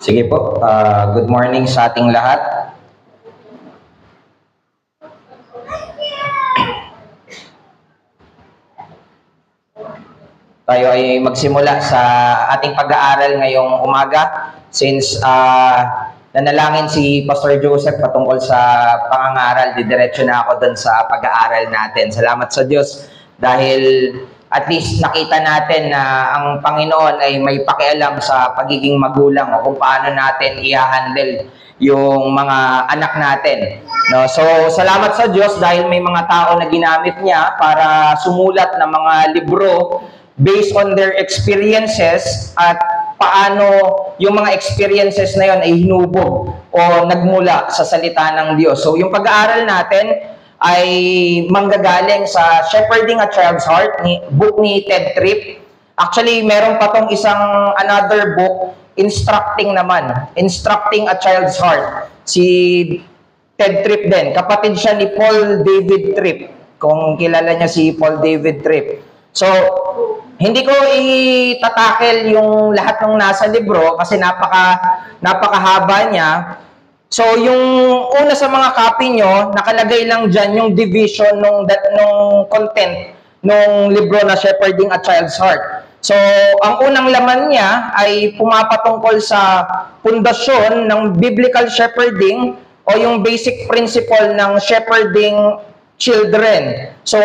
Sige po, good morning sa ating lahat. Tayo ay magsimula sa ating pag-aaral ngayong umaga since nanalangin si Pastor Joseph patungkol sa pangangaral, didiretso na ako dun sa pag-aaral natin. Salamat sa Diyos dahil at least nakita natin na ang Panginoon ay may pakialam sa pagiging magulang o kung paano natin i-handle yung mga anak natin. No? So, salamat sa Diyos dahil may mga tao na ginamit niya para sumulat ng mga libro based on their experiences at paano yung mga experiences na yon ay hinubog o nagmula sa salita ng Diyos. So, yung pag-aaral natin ay manggagaling sa Shepherding a Child's Heart, book ni Ted Tripp. Actually, meron pa tong isang another book, Instructing a Child's Heart. Si Ted Tripp din. Kapatid siya ni Paul David Tripp. Kung kilala niya si Paul David Tripp. So, hindi ko itatakel yung lahat ng nasa libro kasi napakahaba niya. So, yung una sa mga copy nyo, nakalagay lang dyan yung division nung content nung libro na Shepherding a Child's Heart. So, ang unang laman niya ay pumapatungkol sa pundasyon ng biblical shepherding o yung basic principle ng shepherding children. So,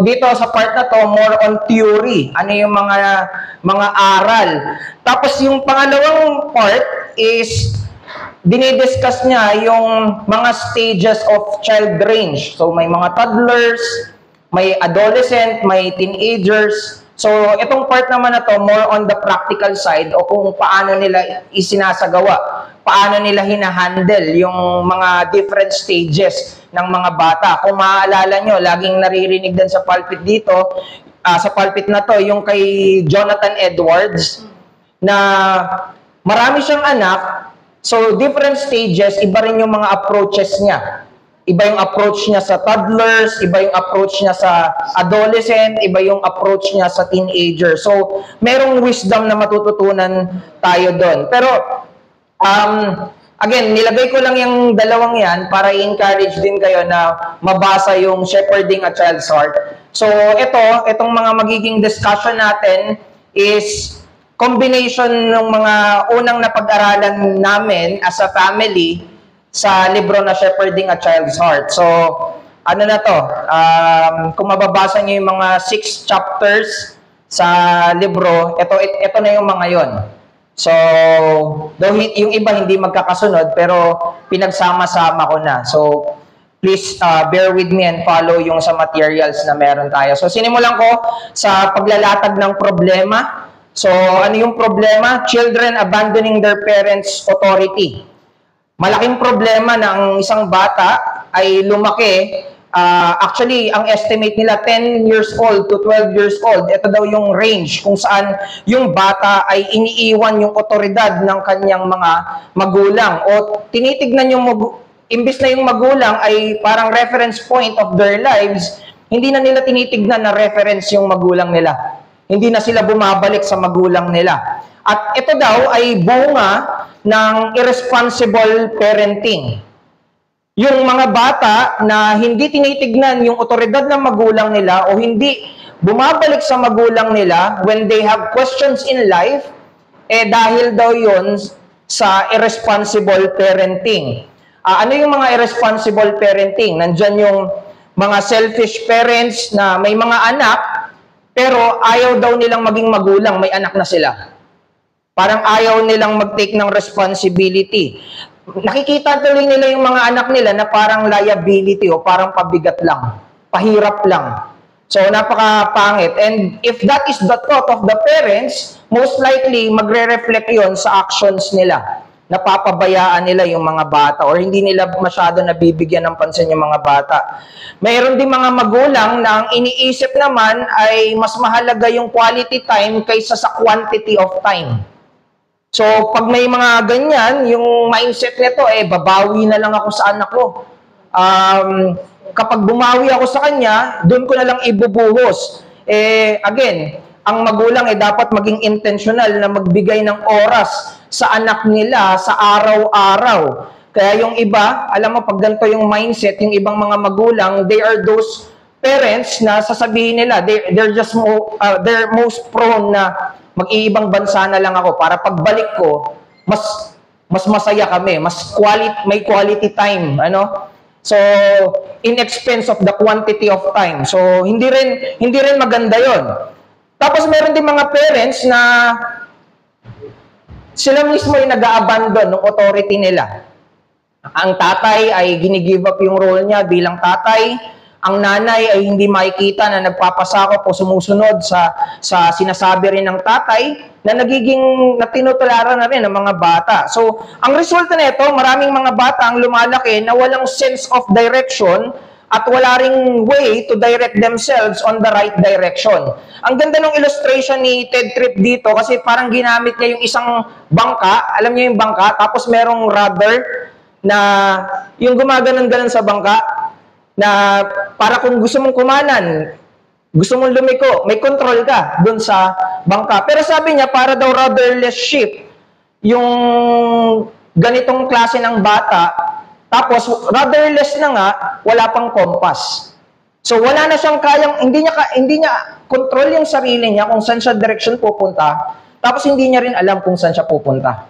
dito sa part na to, more on theory. Ano yung mga aral. Tapos, yung pangalawang part is dinidiscuss niya yung mga stages of child range. So, may mga toddlers, may adolescent, may teenagers. So, itong part naman na to, more on the practical side o kung paano nila isinasagawa, paano nila hinahandle yung mga different stages ng mga bata. Kung maaalala nyo, laging naririnig din sa pulpit dito, sa pulpit na to, yung kay Jonathan Edwards, na marami siyang anak. So, different stages, iba rin yung mga approaches niya. Iba yung approach niya sa toddlers, iba yung approach niya sa adolescent, iba yung approach niya sa teenager. So, merong wisdom na matututunan tayo doon. Pero, again, nilagay ko lang yung dalawang yan para i-encourage din kayo na mabasa yung Shepherding a Child's Heart. So, itong mga magiging discussion natin is combination ng mga unang napag-aralan namin as a family sa libro na Shepherding a Child's Heart. So, ano na to? Kung mababasa niyo yung mga 6 chapters sa libro, ito na yung mga yon. So, though yung iba hindi magkakasunod, pero pinagsama-sama ko na. So, please bear with me and follow yung sa materials na meron tayo. So, sinimulan ko sa paglalatag ng problema. So, ano yung problema? Children abandoning their parents' authority. Malaking problema ng isang bata ay lumaki. Actually, ang estimate nila 10 years old to 12 years old. Ito daw yung range kung saan yung bata ay iniiwan yung otoridad ng kanyang mga magulang. O tinitignan yung imbis na yung magulang ay parang reference point of their lives, hindi na nila tinitignan na reference yung magulang nila. Hindi na sila bumabalik sa magulang nila. At ito daw ay bunga ng irresponsible parenting. Yung mga bata na hindi tinitignan yung otoridad ng magulang nila o hindi bumabalik sa magulang nila when they have questions in life, dahil daw yun sa irresponsible parenting. Ano yung mga irresponsible parenting? Nandyan yung mga selfish parents na may mga anak, pero ayaw daw nilang maging magulang, may anak na sila. Parang ayaw nilang mag-take ng responsibility. Nakikita tuloy nila yung mga anak nila na parang liability o parang pabigat lang, pahirap lang. So, napaka-pangit. And if that is the thought of the parents, most likely magre-reflect yon sa actions nila. Napapabayaan nila yung mga bata or hindi nila masyado nabibigyan ng pansin yung mga bata. Mayroon din mga magulang na ang iniisip naman ay mas mahalaga yung quality time kaysa sa quantity of time. So, pag may mga ganyan, yung mindset nito, babawi na lang ako sa anak ko. Kapag bumawi ako sa kanya, doon ko na lang ibubuhos. Again, ang magulang ay dapat maging intentional na magbigay ng oras sa anak nila sa araw-araw. Kaya yung iba, alam mo, pag ganito yung mindset, yung ibang mga magulang, they are those parents na sasabihin nila, they're most prone na mag-iibang bansa na lang ako para pagbalik ko, mas masaya kami, may quality time, ano? So, in expense of the quantity of time. So, hindi rin maganda 'yon. Tapos meron din mga parents na sila mismo ay nag-a-abandon ng authority nila. Ang tatay ay gini-give up yung role niya bilang tatay. Ang nanay ay hindi makikita na nagpapasakop o sumusunod sa sinasabi rin ng tatay na tinutularan na rin ng mga bata. So, ang resulta nito, maraming mga bata ang lumalaki na walang sense of direction at wala ring way to direct themselves on the right direction. Ang ganda ng illustration ni Ted Tripp dito kasi parang ginamit niya yung isang bangka, alam niyo yung bangka, tapos merong rudder na yung gumaganon-ganon sa bangka na para kung gusto mong kumanan, gusto mong lumiko, may control ka dun sa bangka. Pero sabi niya, para daw rudderless ship, yung ganitong klase ng bata, tapos rudderless na nga, wala pang compass. So wala na siyang kayang, hindi niya control yung sarili niya kung saan siya direction pupunta, tapos hindi niya rin alam kung saan siya pupunta.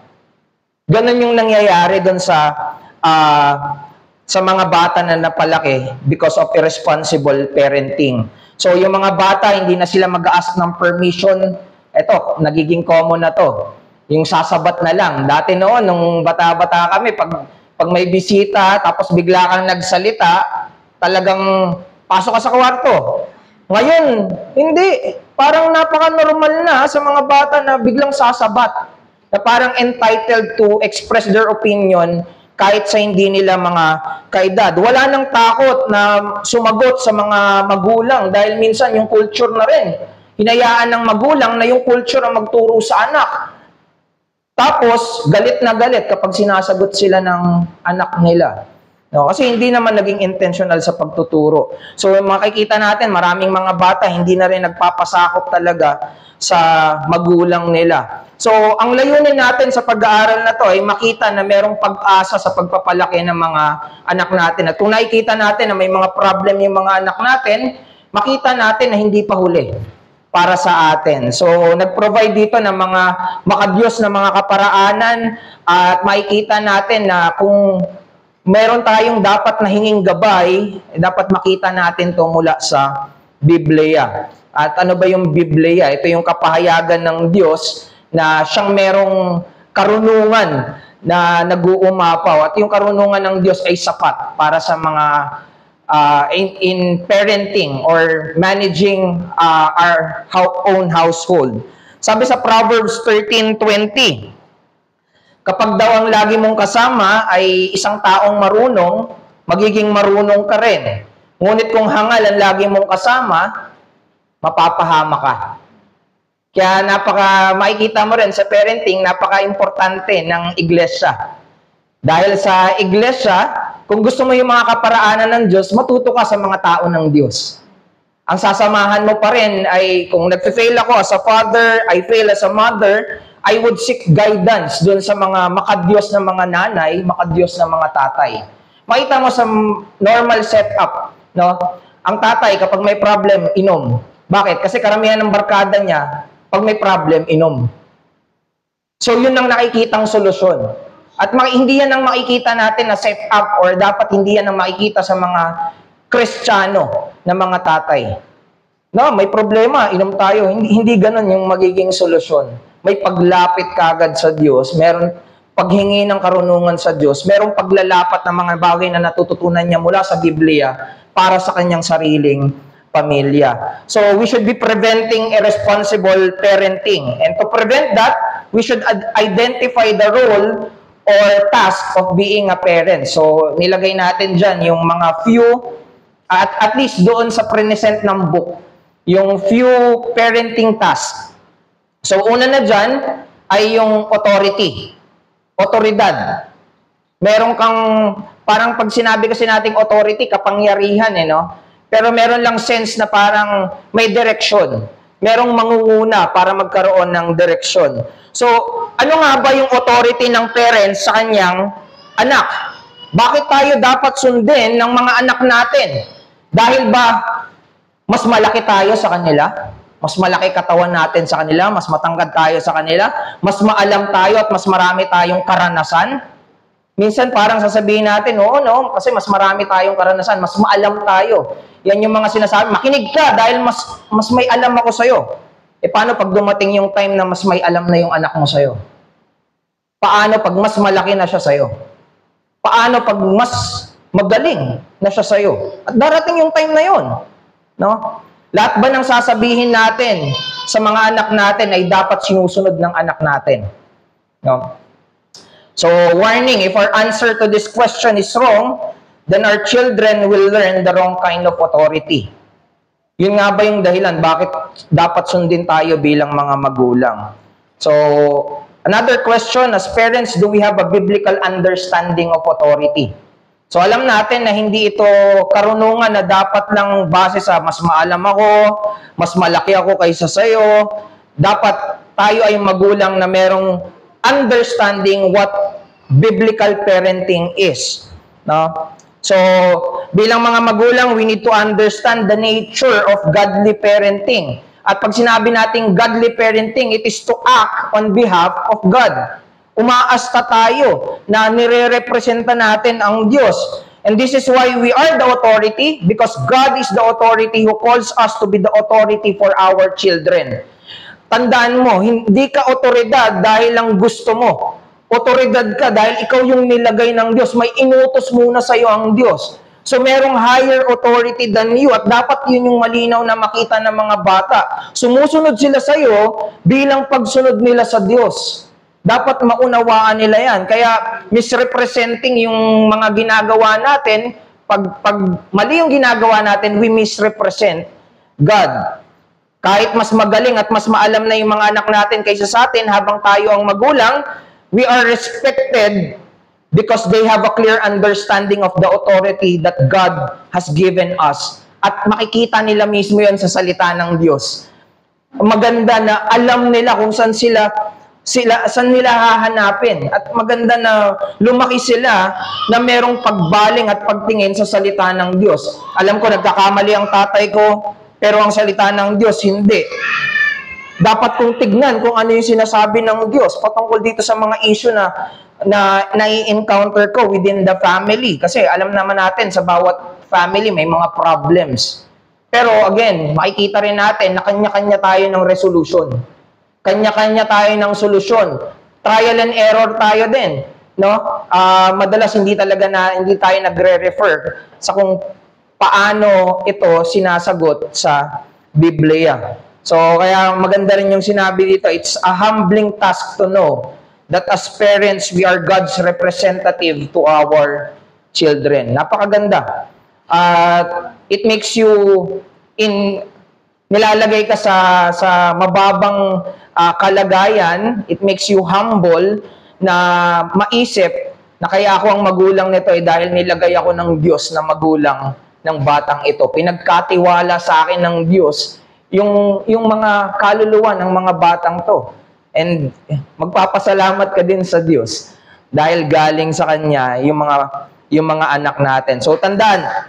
Ganon yung nangyayari doon sa mga bata na napalaki because of irresponsible parenting. So yung mga bata, hindi na sila mag-ask ng permission. Ito, nagiging common na to. Yung sasabat na lang. Dati noon, nung bata-bata kami, pag may bisita, tapos bigla kang nagsalita, talagang pasok ka sa kwarto. Ngayon, hindi. Parang napaka-normal na sa mga bata na biglang sasabat. Na parang entitled to express their opinion kahit sa hindi nila mga kaedad. Wala nang takot na sumagot sa mga magulang dahil minsan yung culture na rin. Hinayaan ng magulang na yung culture ang magturo sa anak. Tapos, galit na galit kapag sinasagot sila ng anak nila. No, kasi hindi naman naging intentional sa pagtuturo. So, makikita natin, maraming mga bata hindi na rin nagpapasakop talaga sa magulang nila. So, ang layunin natin sa pag-aaral na to ay makita na merong pag-asa sa pagpapalaki ng mga anak natin. At kung nakikita natin na may mga problem yung mga anak natin, makita natin na hindi pa huli para sa atin. So, nag-provide dito ng mga makadiyos na mga kaparaanan at makikita natin na kung meron tayong dapat na hinging gabay, dapat makita natin ito mula sa Biblia. At ano ba yung Biblia? Ito yung kapahayagan ng Diyos na siyang merong karunungan na nag-uumapaw. At yung karunungan ng Diyos ay sapat para sa mga in parenting or managing our own household. Sabi sa Proverbs 13:20, kapag daw ang lagi mong kasama ay isang taong marunong, magiging marunong ka rin. Ngunit kung hangal ang lagi mong kasama, mapapahama ka. Kaya makikita mo rin sa parenting, napaka-importante ng iglesia. Dahil sa iglesia, kung gusto mo yung mga kaparaanan ng Diyos, matuto ka sa mga tao ng Diyos. Ang sasamahan mo pa rin ay, kung nag-fail ako as a father, I fail as a mother, I would seek guidance doon sa mga makadiyos na mga nanay, makadiyos na mga tatay. Makita mo sa normal setup, no? Ang tatay, kapag may problem, inom. Bakit? Kasi karamihan ng barkada niya, pag may problem, inom. So, yun ang nakikitang solusyon. At hindi yan ang makikita natin na set up or dapat hindi yan ang makikita sa mga Kristiyano na mga tatay. No, may problema, inom tayo. Hindi ganun yung magiging solusyon. May paglapit kagad sa Diyos, meron paghingi ng karunungan sa Diyos, merong paglalapat ng mga bagay na natututunan niya mula sa Biblia para sa kanyang sariling pamilya. So, we should be preventing irresponsible parenting. And to prevent that, we should identify the role or task of being a parent. So, nilagay natin dyan yung mga few, at least doon sa present ng book, yung few parenting tasks. So, una na dyan ay yung authority. Otoridad. Meron kang, parang pag sinabi kasi nating authority, kapangyarihan, no? Pero meron lang sense na parang may direction. merong mangunguna para magkaroon ng direksyon. So, ano nga ba yung authority ng parents sa kanyang anak? Bakit tayo dapat sundin ng mga anak natin? Dahil ba mas malaki tayo sa kanila? Mas malaki katawan natin sa kanila? Mas matangkad tayo sa kanila? Mas maalam tayo at mas marami tayong karanasan? Minsan parang sasabihin natin, oo, no, kasi mas marami tayong karanasan, mas maalam tayo. Yan yung mga sinasabi, makinig ka dahil mas may alam ako sa'yo. E paano pag dumating yung time na mas may alam na yung anak mo sa'yo? Paano pag mas malaki na siya sa'yo? Paano pag mas magaling na siya sa'yo? At darating yung time na yun. No? Lahat ba ng sasabihin natin sa mga anak natin ay dapat sinusunod ng anak natin? No? So, warning, if our answer to this question is wrong, then our children will learn the wrong kind of authority. Yun nga ba yung dahilan bakit dapat sundin tayo bilang mga magulang? So, another question, as parents, do we have a biblical understanding of authority? So, alam natin na hindi ito karunungan na dapat lang base sa mas maalam ako, mas malaki ako kaysa sa'yo. Dapat tayo ay magulang na merong understanding what biblical parenting is. No? So, bilang mga magulang, we need to understand the nature of godly parenting. At pag sinabi nating godly parenting, it is to act on behalf of God. Umaasta tayo na nire-representa natin ang Diyos. And this is why we are the authority, because God is the authority who calls us to be the authority for our children. Tandaan mo, hindi ka otoridad dahil lang gusto mo. Otoridad ka dahil ikaw yung nilagay ng Diyos. May inutos muna sa iyo ang Diyos. So, merong higher authority than you at dapat yun yung malinaw na makita ng mga bata. Sumusunod sila sa iyo bilang pagsunod nila sa Diyos. Dapat maunawaan nila yan. Kaya, misrepresenting yung mga ginagawa natin, pag mali yung ginagawa natin, we misrepresent God. Kahit mas magaling at mas maalam na yung mga anak natin kaysa sa atin, habang tayo ang magulang, we are respected because they have a clear understanding of the authority that God has given us. At makikita nila mismo yan sa salita ng Diyos. Maganda na alam nila kung saan nila hahanapin. At maganda na lumaki sila na merong pagbaling at pagtingin sa salita ng Diyos. Alam ko, nagkakamali ang tatay ko, pero ang salita ng Diyos, hindi. Dapat kong tignan kung ano yung sinasabi ng Diyos patungkol dito sa mga issue na nai-encounter ko within the family. Kasi alam naman natin sa bawat family may mga problems. Pero again, makikita rin natin na kanya-kanya tayo ng resolution. Kanya-kanya tayo ng solusyon. Trial and error tayo din. No? Madalas hindi tayo nagre-refer sa kung paano ito sinasagot sa Biblia. So, kaya maganda rin yung sinabi dito, it's a humbling task to know that as parents, we are God's representative to our children. Napakaganda. It makes you nilalagay ka sa mababang kalagayan. It makes you humble na maisip na kaya ako ang magulang nito dahil nilagay ako ng Diyos na magulang ng batang ito. Pinagkatiwala sa akin ng Diyos yung mga kaluluwa ng mga batang to. And magpapasalamat ka din sa Diyos dahil galing sa Kanya yung mga anak natin. So tandaan,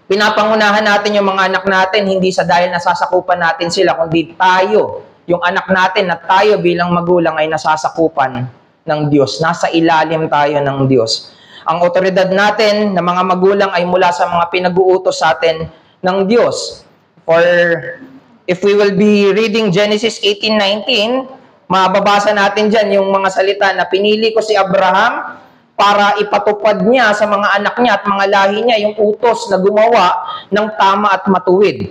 pinapangunahan natin yung mga anak natin hindi sa dahil nasasakupan natin sila, kundi tayo, yung anak natin at tayo bilang magulang ay nasasakupan ng Diyos. Nasa ilalim tayo ng Diyos. Ang otoridad natin na mga magulang ay mula sa mga pinag-uutos sa atin ng Diyos. For if we will be reading Genesis 18:19, mababasa natin dyan yung mga salita na pinili ko si Abraham para ipatupad niya sa mga anak niya at mga lahi niya yung utos na gumawa ng tama at matuwid.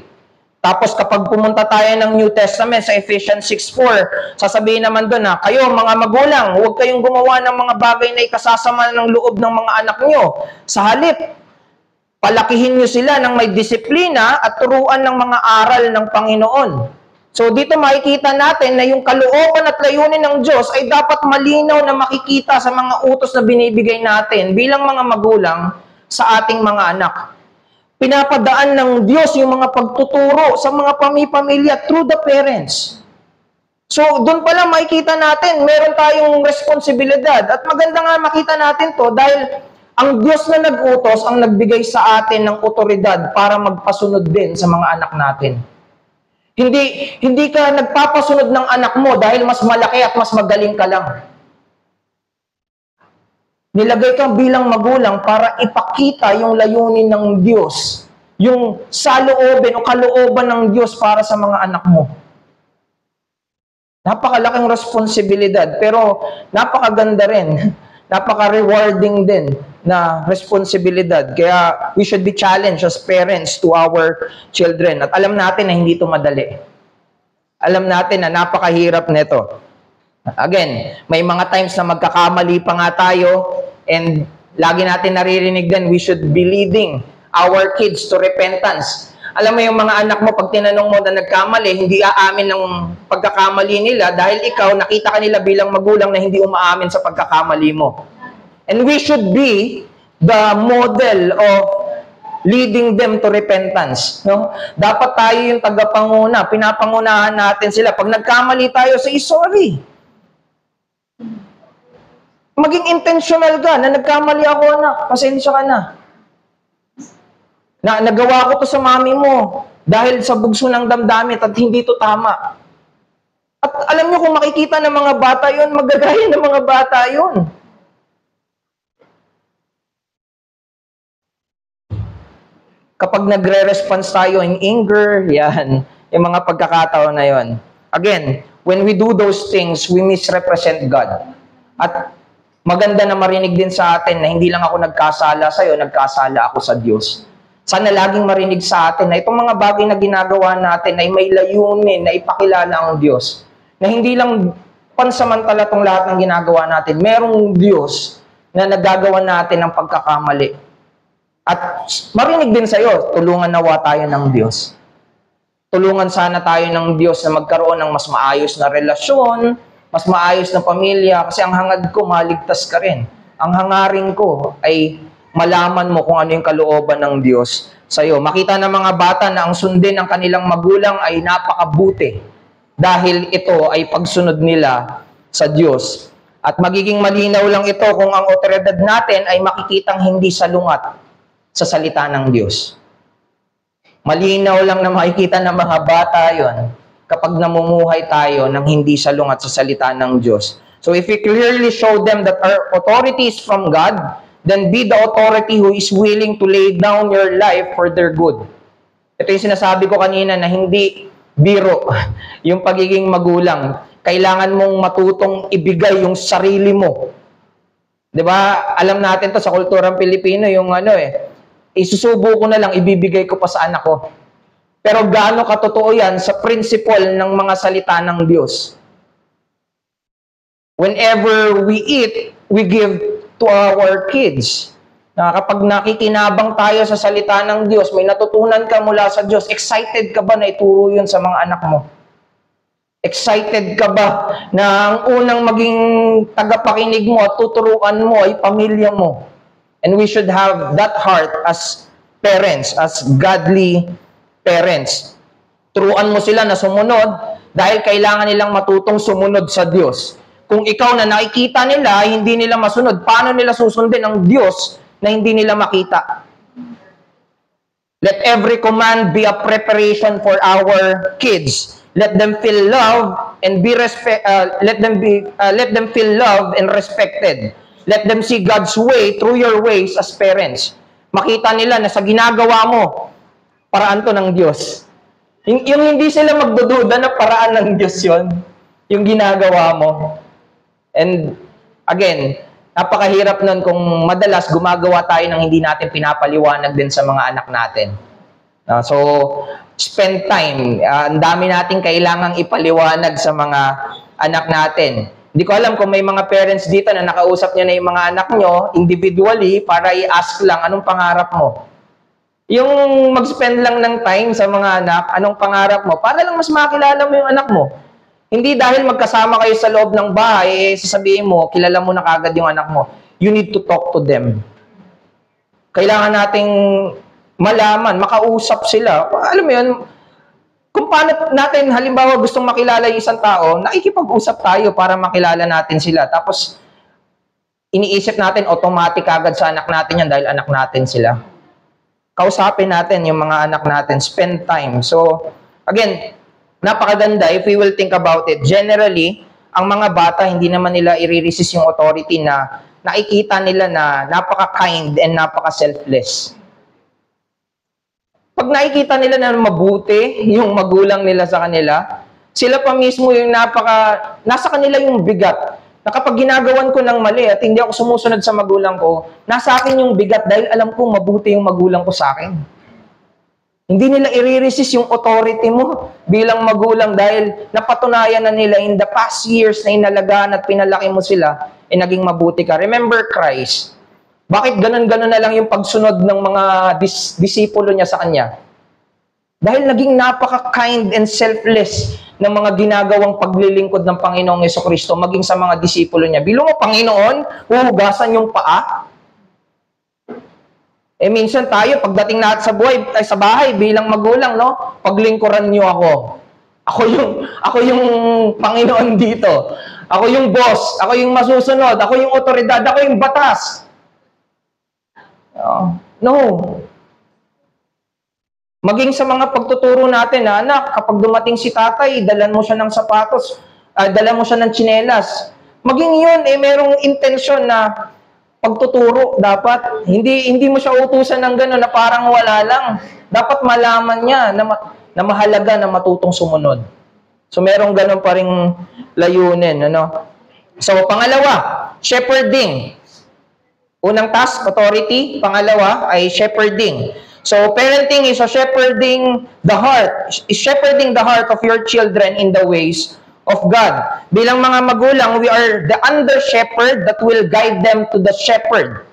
Tapos kapag pumunta tayo ng New Testament sa Ephesians 6:4, sasabihin naman doon na, kayo mga magulang, huwag kayong gumawa ng mga bagay na ikasasama ng loob ng mga anak nyo. Sa halip, palakihin nyo sila ng may disiplina at turuan ng mga aral ng Panginoon. So dito makikita natin na yung kalooban at layunin ng Diyos ay dapat malinaw na makikita sa mga utos na binibigay natin bilang mga magulang sa ating mga anak. Pinapadaan ng Diyos yung mga pagtuturo sa mga pamilya through the parents. So, doon pala makikita natin, meron tayong responsibilidad. At maganda nga makita natin to dahil ang Diyos na nag-utos ang nagbigay sa atin ng otoridad para magpasunod din sa mga anak natin. Hindi ka nagpapasunod ng anak mo dahil mas malaki at mas magaling ka lang. Nilagay kang bilang magulang para ipakita yung layunin ng Diyos, yung saloobin o kalooban ng Diyos para sa mga anak mo. Napakalaking responsibilidad, pero napakaganda rin, napaka-rewarding din na responsibilidad. Kaya we should be challenged as parents to our children. At alam natin na hindi ito madali. Alam natin na napakahirap nito. Again, may mga times na magkakamali pa nga tayo, and lagi natin naririnig din, we should be leading our kids to repentance. Alam mo yung mga anak mo, pag tinanong mo na nagkamali, hindi aamin ng pagkakamali nila dahil ikaw, nakita ka nila bilang magulang na hindi umaamin sa pagkakamali mo. And we should be the model of leading them to repentance. No? Dapat tayo yung tagapanguna, pinapangunahan natin sila. Pag nagkamali tayo, say sorry. Maging intentional ka na nagkamali ako, anak, pasensya ka na. Nagawa ko to sa mami mo dahil sa bugso ng damdamin at hindi to tama. At alam nyo, kung makikita ng mga bata yon, magagaya ng mga bata yon. Kapag nagre-response tayo in anger, yan, yung mga pagkakataon na yon. Again, when we do those things, we misrepresent God. At maganda na marinig din sa atin na hindi lang ako nagkasala sa'yo, nagkasala ako sa Diyos. Sana laging marinig sa atin na itong mga bagay na ginagawa natin ay may layunin na ipakilala ang Diyos. Na hindi lang pansamantala itong lahat ng ginagawa natin. Merong Diyos na nagagawa natin ng pagkakamali. At marinig din sa'yo, tulungan nawa tayo ng Diyos. Tulungan sana tayo ng Diyos na magkaroon ng mas maayos na relasyon, mas maayos na pamilya, kasi ang hangad ko, maligtas ka rin. Ang hangarin ko ay malaman mo kung ano yung kalooban ng Diyos sa'yo. Makita ng mga bata na ang sundin ng kanilang magulang ay napakabuti dahil ito ay pagsunod nila sa Diyos. At magiging malinaw lang ito kung ang otoridad natin ay makikitang hindi salungat sa salita ng Diyos. Malinaw lang na makikita ng mga bata yon kapag namumuhay tayo ng hindi salungat sa salita ng Diyos. So if we clearly show them that our authority is from God, then be the authority who is willing to lay down your life for their good. Ito yung sinasabi ko kanina na hindi biro yung pagiging magulang. Kailangan mong matutong ibigay yung sarili mo. 'Di ba? Alam natin to sa kulturang Pilipino, yung isusubo ko na lang, ibibigay ko pa sa anak ko. Pero gaano katotoo yan sa principle ng mga salita ng Diyos? Whenever we eat, we give to our kids. Na kapag nakikinabang tayo sa salita ng Diyos, may natutunan ka mula sa Diyos, excited ka ba na ituro yun sa mga anak mo? Excited ka ba na ang unang maging tagapakinig mo at tuturuan mo ay pamilya mo? And we should have that heart as parents, as godly parents. Turuan mo sila na sumunod dahil kailangan nilang matutong sumunod sa Diyos. Kung ikaw na nakikita nila, hindi nila masunod, paano nila susundin ang Diyos na hindi nila makita? Let every command be a preparation for our kids. Let them feel love and let them feel loved and respected. Let them see God's way through your ways as parents. Makita nila na sa ginagawa mo, paraan to ng Diyos. Yung hindi sila magdududa na paraan ng Diyos yon, yung ginagawa mo. And again, napakahirap nun kung madalas gumagawa tayo ng hindi natin pinapaliwanag din sa mga anak natin. So, spend time. Ang dami natin kailangang ipaliwanag sa mga anak natin. Hindi ko alam kung may mga parents dito na nakausap nyo na yung mga anak nyo individually para i-ask lang anong pangarap mo. Yung mag-spend lang ng time sa mga anak, anong pangarap mo, para lang mas makilala mo yung anak mo. Hindi dahil magkasama kayo sa loob ng bahay, sasabihin mo, kilala mo na kagad yung anak mo. You need to talk to them. Kailangan nating malaman, makausap sila. Alam mo yun, kung paano natin, halimbawa, gustong makilala yung isang tao, nakikipag-usap tayo para makilala natin sila. Tapos, iniisip natin, automatic agad sa anak natin yan dahil anak natin sila. Kausapin natin yung mga anak natin, spend time. So, again, napakaganda if we will think about it. Generally, ang mga bata, hindi naman nila i-resist yung authority na nakikita nila na napaka-kind and napaka-selfless. Pag nakikita nila na mabuti yung magulang nila sa kanila, sila pa mismo yung nasa kanila yung bigat. Na kapag ginagawan ko ng mali at hindi ako sumusunod sa magulang ko, nasa akin yung bigat dahil alam ko mabuti yung magulang ko sa akin. Hindi nila i-resist yung authority mo bilang magulang dahil napatunayan na nila in the past years na inalagaan at pinalaki mo sila, naging mabuti ka. Remember Christ. Bakit ganun-ganun na lang yung pagsunod ng mga disipulo niya sa kanya? Dahil naging napaka-kind and selfless ng mga ginagawang paglilingkod ng Panginoong Jesucristo maging sa mga disipulo niya. Bilo mo, Panginoon, huhugasan yung paa. Minsan tayo, pagdating natin sa bahay bilang magulang, no? Paglingkuran niyo ako. Ako yung Panginoon dito. Ako yung boss. Ako yung masusunod. Ako yung otoridad. Ako yung batas. No. Maging sa mga pagtuturo natin na, anak, kapag dumating si tatay, dalan mo siya ng sapatos, dalan mo siya ng tsinelas. Maging yun, merong intensyon na pagtuturo dapat. Hindi mo siya utusan ng gano'n na parang wala lang. Dapat malaman niya na mahalaga na matutong sumunod. So, merong gano'n pa ring layunin. Ano? So, pangalawa, shepherding. Unang task, authority. Pangalawa ay shepherding. So, parenting is shepherding the heart. Is shepherding the heart of your children in the ways of God. Bilang mga magulang, we are the under-shepherd that will guide them to the shepherd.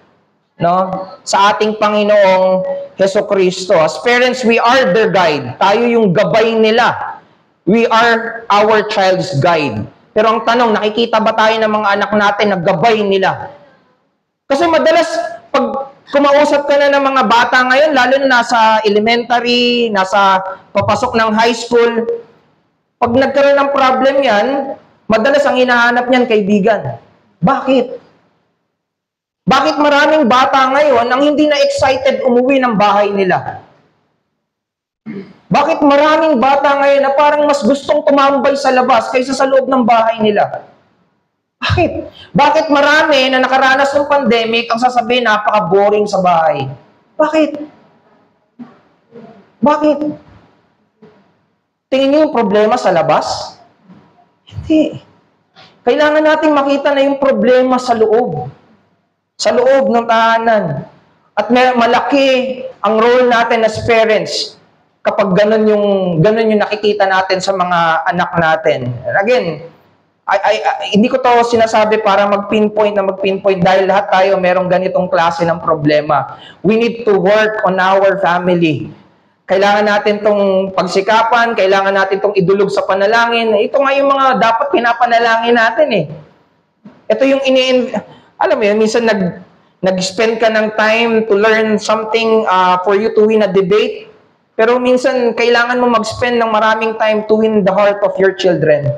No? Sa ating Panginoong Jesucristo. As parents, we are their guide. Tayo yung gabay nila. We are our child's guide. Pero ang tanong, nakikita ba tayo ng mga anak natin na gabay nila? Kasi madalas, pag kumausap ka na ng mga bata ngayon, lalo na nasa elementary, nasa papasok ng high school, pag nagkaroon ng problem yan, madalas ang hinahanap niyan kaibigan. Bakit? Bakit maraming bata ngayon ang hindi na excited umuwi ng bahay nila? Bakit maraming bata ngayon na parang mas gustong tumambay sa labas kaysa sa loob ng bahay nila? Bakit? Bakit marami na nakaranas ng pandemic ang sasabihin napaka-boring sa bahay? Bakit? Bakit? Tingin niyo yung problema sa labas? Hindi. Kailangan natin makita na yung problema sa loob. Sa loob ng tahanan. At malaki ang role natin as parents kapag ganun yung nakikita natin sa mga anak natin. And again, hindi ko to sinasabi para mag-pinpoint dahil lahat tayo merong ganitong klase ng problema. We need to work on our family. Kailangan natin tong pagsikapan, kailangan natin tong idulog sa panalangin. Ito nga yung mga dapat pinapanalangin natin eh. Ito yung alam mo yun, minsan nag-spend ka ng time to learn something for you to win a debate. Pero minsan, kailangan mo mag-spend ng maraming time to win the heart of your children.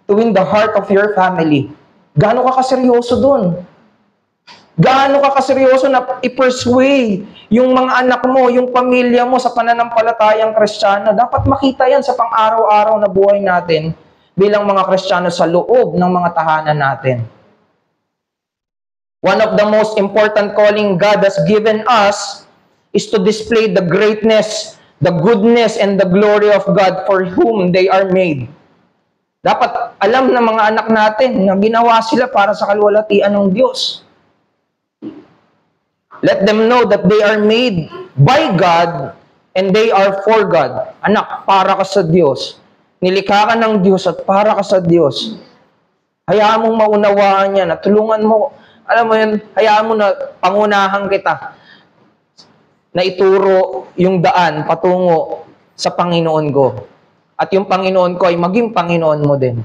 To win the heart of your family. Gaano ka kaseryoso dun? Gaano ka kaseryoso na i-persuade yung mga anak mo, yung pamilya mo sa pananampalatayang Kristiyano? Dapat makita yan sa pang-araw-araw na buhay natin bilang mga Kristiyano sa loob ng mga tahanan natin. One of the most important calling God has given us is to display the greatness, the goodness, and the glory of God for whom they are made. Dapat alam ng mga anak natin na ginawa sila para sa kaluwalhatian ng Diyos. Let them know that they are made by God and they are for God. Anak, para ka sa Diyos. Nilikha ka ng Diyos at para ka sa Diyos. Hayaan mong maunawaan yan at tulungan mo. Alam mo yun, hayaan mo na pangunahan kita na ituro yung daan patungo sa Panginoon ko. At yung Panginoon ko ay maging Panginoon mo din.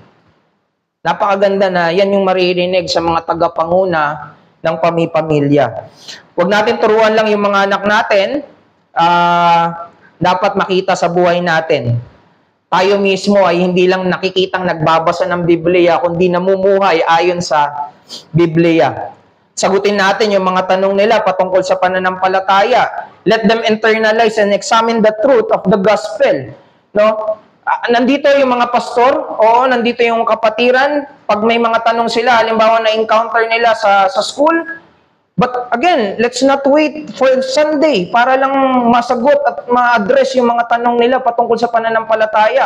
Napakaganda na yan yung maririnig sa mga tagapanguna ng pamilya. Huwag natin turuan lang yung mga anak natin dapat makita sa buhay natin. Tayo mismo ay hindi lang nakikitang nagbabasa ng Biblia, kundi namumuhay ayon sa Biblia. Sagutin natin yung mga tanong nila patungkol sa pananampalataya. Let them internalize and examine the truth of the gospel. No? Nandito yung mga pastor, oo, nandito yung kapatiran. Pag may mga tanong sila, halimbawa na-encounter nila sa school, but again, let's not wait for Sunday para lang masagot at ma-address yung mga tanong nila patungkol sa pananampalataya.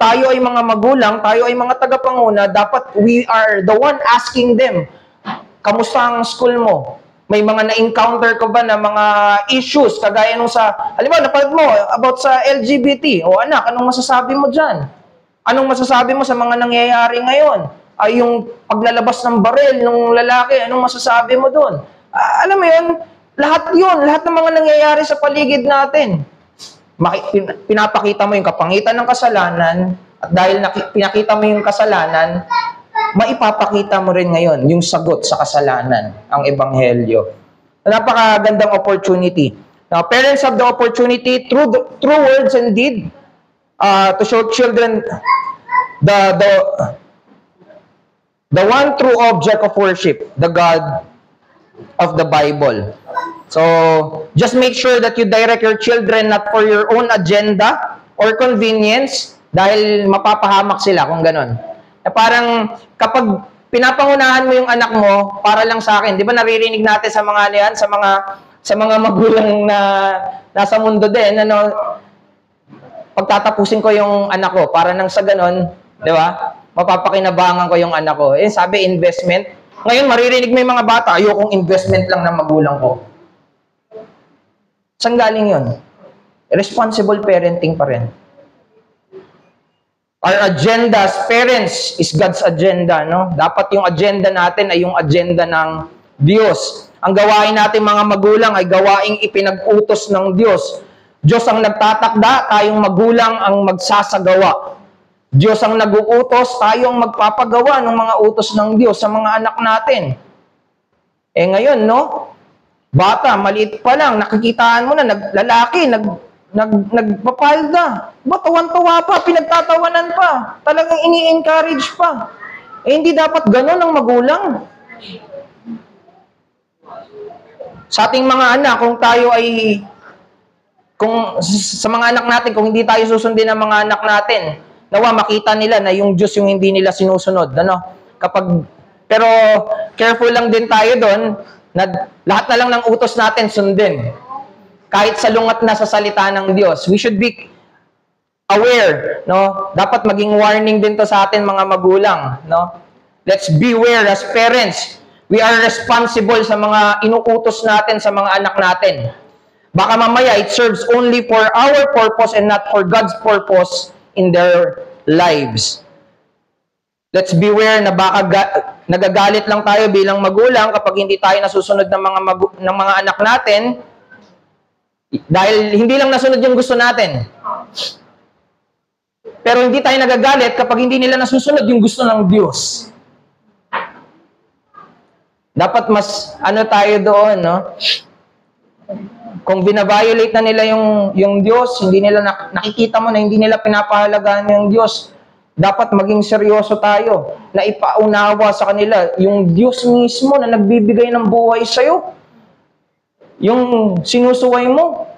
Tayo ay mga magulang, tayo ay mga tagapanguna, dapat we are the one asking them, kamusta ang school mo? May mga na-encounter ko ba na mga issues kagaya nung sa, halimbawa, napanood mo about sa LGBT. O anak, anong masasabi mo dyan? Anong masasabi mo sa mga nangyayari ngayon? Ay yung paglalabas ng baril ng lalaki, anong masasabi mo doon? Alam mo yun, lahat ng mga nangyayari sa paligid natin. Pinapakita mo yung kapangitan ng kasalanan, at dahil pinakita mo yung kasalanan, maipapakita mo rin ngayon yung sagot sa kasalanan, ang Ebanghelyo. Napakagandang opportunity. Now, parents have the opportunity through words and deed to show children the one true object of worship, the God of the Bible. So, just make sure that you direct your children not for your own agenda or convenience dahil mapapahamak sila kung ganon. Parang kapag pinapangunahan mo yung anak mo para lang sa akin, di ba naririnig natin sa mga yan, sa mga magulang na nasa mundo din, ano, pagtatapusin ko yung anak ko para nang sa ganon, di ba? Mapapakinabangan ko yung anak ko. Eh, sabi investment. Ngayon, maririnig mo yung mga bata, ayokong investment lang ng magulang ko. Saan galing yun? Responsible parenting pa rin. Our agenda as parents is God's agenda, no? Dapat yung agenda natin ay yung agenda ng Diyos. Ang gawain natin mga magulang ay gawaing ipinag-utos ng Diyos. Diyos ang nagtatakda, tayong magulang ang magsasagawa. Diyos ang nag-uutos, tayo ang magpapagawa ng mga utos ng Diyos sa mga anak natin. Eh ngayon, no? Bata, maliit pa lang, nakikitaan mo na, lalaki, nagpapalda. Tawan-tawa pa, pinagtatawanan pa. Talagang ini-encourage pa. Eh hindi dapat ganun ang magulang. Sa ating mga anak, sa mga anak natin, kung hindi tayo susundin ng mga anak natin, nawa makita nila na yung Diyos yung hindi nila sinusunod. Ano? Pero careful lang din tayo doon na lahat na lang ng utos natin sundin. Kahit salungat na sa salita ng Diyos. We should be aware. No? Dapat maging warning din to sa atin mga magulang. No? Let's beware as parents. We are responsible sa mga inuutos natin sa mga anak natin. Baka mamaya it serves only for our purpose and not for God's purpose in their lives. Let's beware na baka nagagalit lang tayo bilang magulang kapag hindi tayo nasusunod ng mga anak natin dahil hindi lang nasunod yung gusto natin. Pero hindi tayo nagagalit kapag hindi nila nasusunod yung gusto ng Diyos. Dapat mas tayo doon, no? Kung binabiolate na nila yung Diyos, hindi nila nakikita mo na hindi nila pinapahalagaan yung Diyos, dapat maging seryoso tayo na ipaunawa sa kanila yung Diyos mismo na nagbibigay ng buhay sa'yo. Yung sinusuway mo.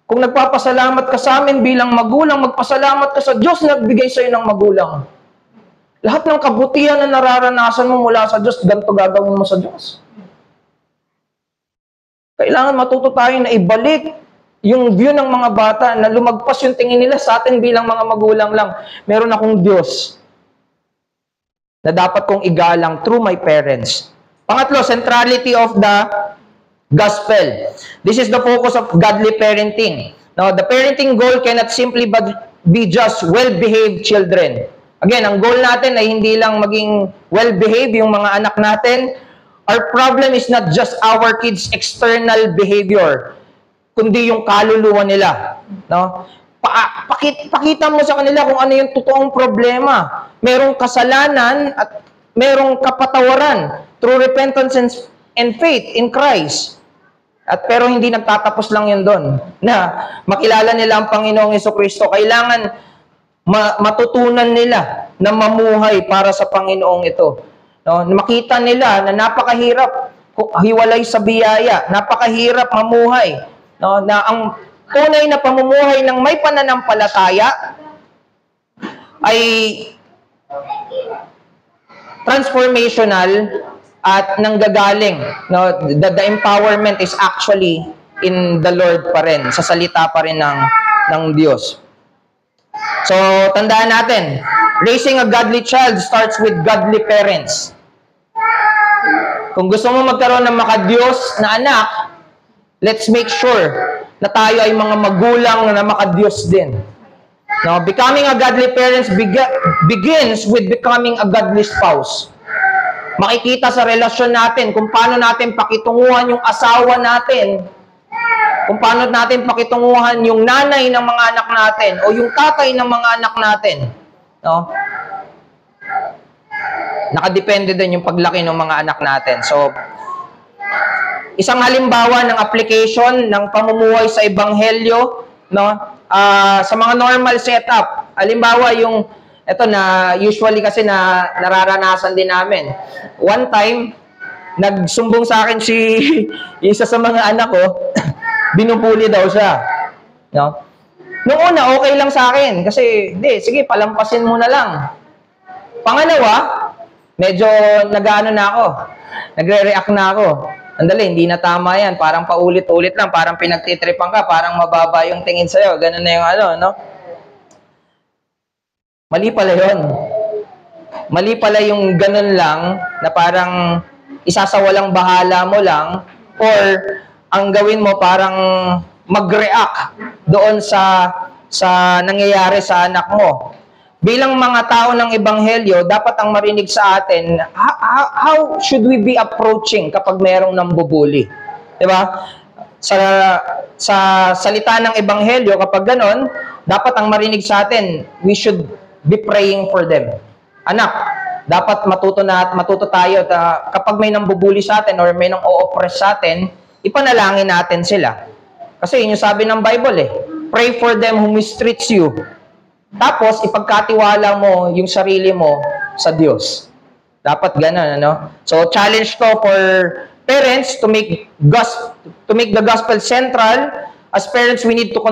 Kung nagpapasalamat ka sa amin bilang magulang, magpasalamat ka sa Diyos na nagbigay sa'yo ng magulang. Lahat ng kabutihan na nararanasan mo mula sa Diyos, ganito gagawin mo sa Diyos. Kailangan matuto tayo na ibalik yung view ng mga bata na lumagpas yung tingin nila sa atin bilang mga magulang lang. Meron akong Diyos na dapat kong igalang through my parents. Pangatlo, centrality of the gospel. This is the focus of godly parenting. Now, the parenting goal cannot simply be just well-behaved children. Again, ang goal natin ay hindi lang maging well-behaved yung mga anak natin. Our problem is not just our kids' external behavior, kundi yung kaluluwa nila. No? Pakita mo sa kanila kung ano yung totoong problema. Merong kasalanan at merong kapatawaran through repentance and faith in Christ. Pero hindi nagtatapos lang yun doon. Na makilala nila ang Panginoong Jesucristo. Kailangan matutunan nila na mamuhay para sa Panginoong ito. No? Makita nila na napakahirap hiwalay sa biyaya, napakahirap mamuhay. No? Na ang tunay na pamumuhay ng may pananampalataya ay transformational at nanggagaling. No? The empowerment is actually in the Lord pa rin, sa salita pa rin ng Diyos. So, tandaan natin, raising a godly child starts with godly parents. Kung gusto mo magkaroon ng makadiyos na anak, let's make sure na tayo ay mga magulang na makadiyos din. Now, becoming a godly parents begins with becoming a godly spouse. Makikita sa relasyon natin kung paano natin pakitunguhan yung asawa natin, kung paano natin pakitunguhan yung nanay ng mga anak natin o yung tatay ng mga anak natin. No? Nakadepende din yung paglaki ng mga anak natin. So, isang halimbawa ng application ng pamumuhay sa Ebanghelyo, no? Sa mga normal setup, halimbawa yung, ito na usually kasi na nararanasan din namin. One time, nagsumbong sa akin si isa sa mga anak ko, binupuli daw siya. No? Noong una, okay lang sa akin. Kasi, sige, palampasin mo na lang. Pangalawa, medyo nag-ano na ako. Nagre-react na ako. Andali, hindi na tama yan. Parang paulit-ulit lang. Parang pinagtitripan ka. Parang mababa yung tingin sa'yo. Ganun na yung ano, no? Mali pala yun. Mali pala yung ganun lang na parang isasawalang bahala mo lang or ang gawin mo parang mag-react doon sa nangyayari sa anak mo. Bilang mga tao ng Ebanghelyo, dapat ang marinig sa atin, how should we be approaching kapag mayroong nambubuli? Diba? Sa salita ng Ebanghelyo, kapag ganon, dapat ang marinig sa atin, we should be praying for them. Anak, dapat matuto tayo kapag may nambubuli sa atin or may nang o-oppress sa atin, ipanalangin natin sila. Kasi yun yung sabi ng Bible pray for them who mistreats you. Tapos, ipagkatiwala mo yung sarili mo sa Diyos. Dapat ganun, ano? So, challenge to for parents to make the gospel central. As parents, we need to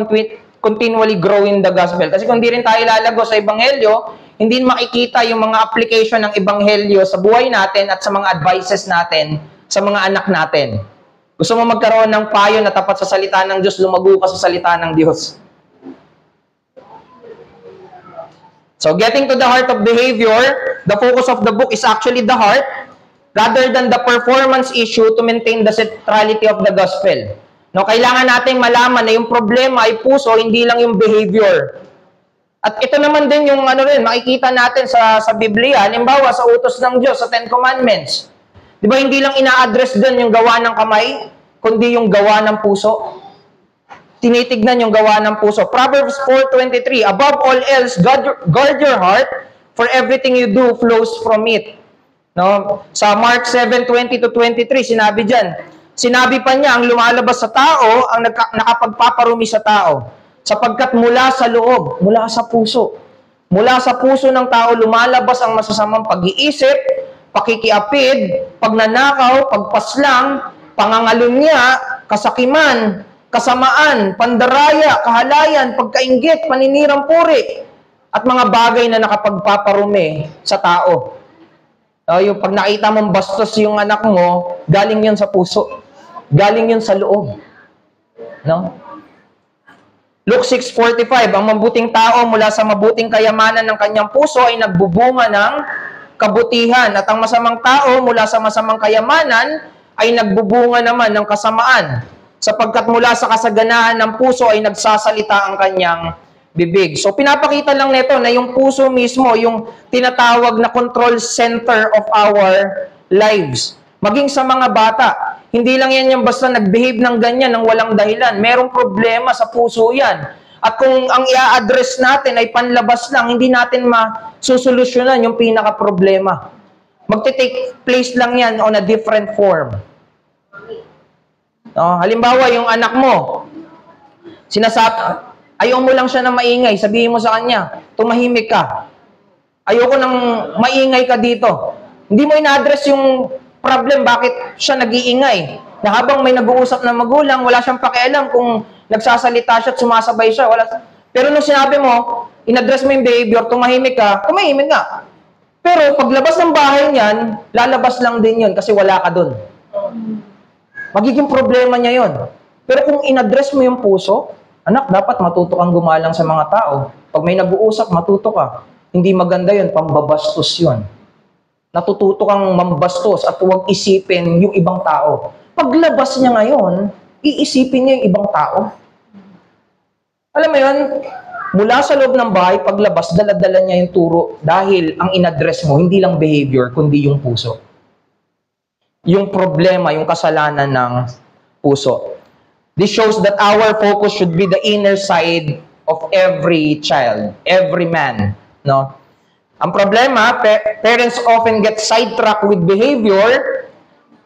continually grow in the gospel. Kasi kung di rin tayo lalago sa Ebanghelyo, hindi makikita yung mga application ng Ebanghelyo sa buhay natin at sa mga advices natin sa mga anak natin. Gusto mo magkaroon ng payo na tapat sa salita ng Diyos, lumago ka sa salita ng Diyos. So, getting to the heart of behavior, the focus of the book is actually the heart rather than the performance issue to maintain the centrality of the gospel. No, kailangan nating malaman na yung problema ay puso, hindi lang yung behavior. At ito naman din yung makikita natin sa Biblia, halimbawa sa utos ng Diyos, sa Ten Commandments. Di ba hindi lang ina-address din yung gawa ng kamay, kundi yung gawa ng puso? Tinitignan yung gawa ng puso. Proverbs 4:23, above all else, guard your heart, for everything you do flows from it. No? Sa Mark 7:20-23, sinabi dyan, sinabi pa niya, ang lumalabas sa tao, ang nakapagpaparumi sa tao. Sapagkat mula sa loob, mula sa puso ng tao, lumalabas ang masasamang pag-iisip, pakikiapid, pagnanakaw, pagpaslang, pangangalunya, kasakiman, kasamaan, pandaraya, kahalayan, pagkainggit, paninirang puri, at mga bagay na nakapagpaparumi sa tao. Yung pag nakita mong bastos yung anak mo, galing yun sa puso. Galing yun sa loob. No? Luke 6:45, ang mabuting tao mula sa mabuting kayamanan ng kanyang puso ay nagbubunga ng kabutihan. At ang masamang tao mula sa masamang kayamanan ay nagbubunga naman ng kasamaan. Sapagkat mula sa kasaganahan ng puso ay nagsasalita ang kanyang bibig. So, pinapakita lang nito na yung puso mismo, yung tinatawag na control center of our lives. Maging sa mga bata, hindi lang yan yung basta nag-behave ng ganyan ng walang dahilan. Merong problema sa puso yan. At kung ang i-address natin ay panlabas lang, hindi natin masusolusyonan yung pinaka-problema. Magte-take place lang yan on a different form. No? Halimbawa, yung anak mo, ayaw mo lang siya na maingay, sabihin mo sa kanya, tumahimik ka. Ayoko nang maingay ka dito. Hindi mo ina-address yung problem, bakit siya nag-iingay. Na habang may nag-uusap na magulang, wala siyang pakialam kung nagsasalita siya at sumasabay siya. Pero nung sinabi mo, in-address mo yung behavior, tumahimik ka nga. Pero paglabas ng bahay niyan, lalabas lang din yun kasi wala ka dun. Magiging problema niya yun. Pero kung in-address mo yung puso, anak, dapat matuto kang gumalang sa mga tao. Pag may nag-uusap, matuto ka. Hindi maganda yun, pambabastos yun. Natututo kang mambastos at huwag isipin yung ibang tao. Paglabas niya ngayon, iisipin niya yung ibang tao. Alam mo yun, mula sa loob ng bahay, paglabas, dala-dala niya yung turo dahil ang in-address mo, hindi lang behavior, kundi yung puso. Yung problema, yung kasalanan ng puso. This shows that our focus should be the inner side of every child, every man. No? Ang problema, parents often get sidetracked with behavior,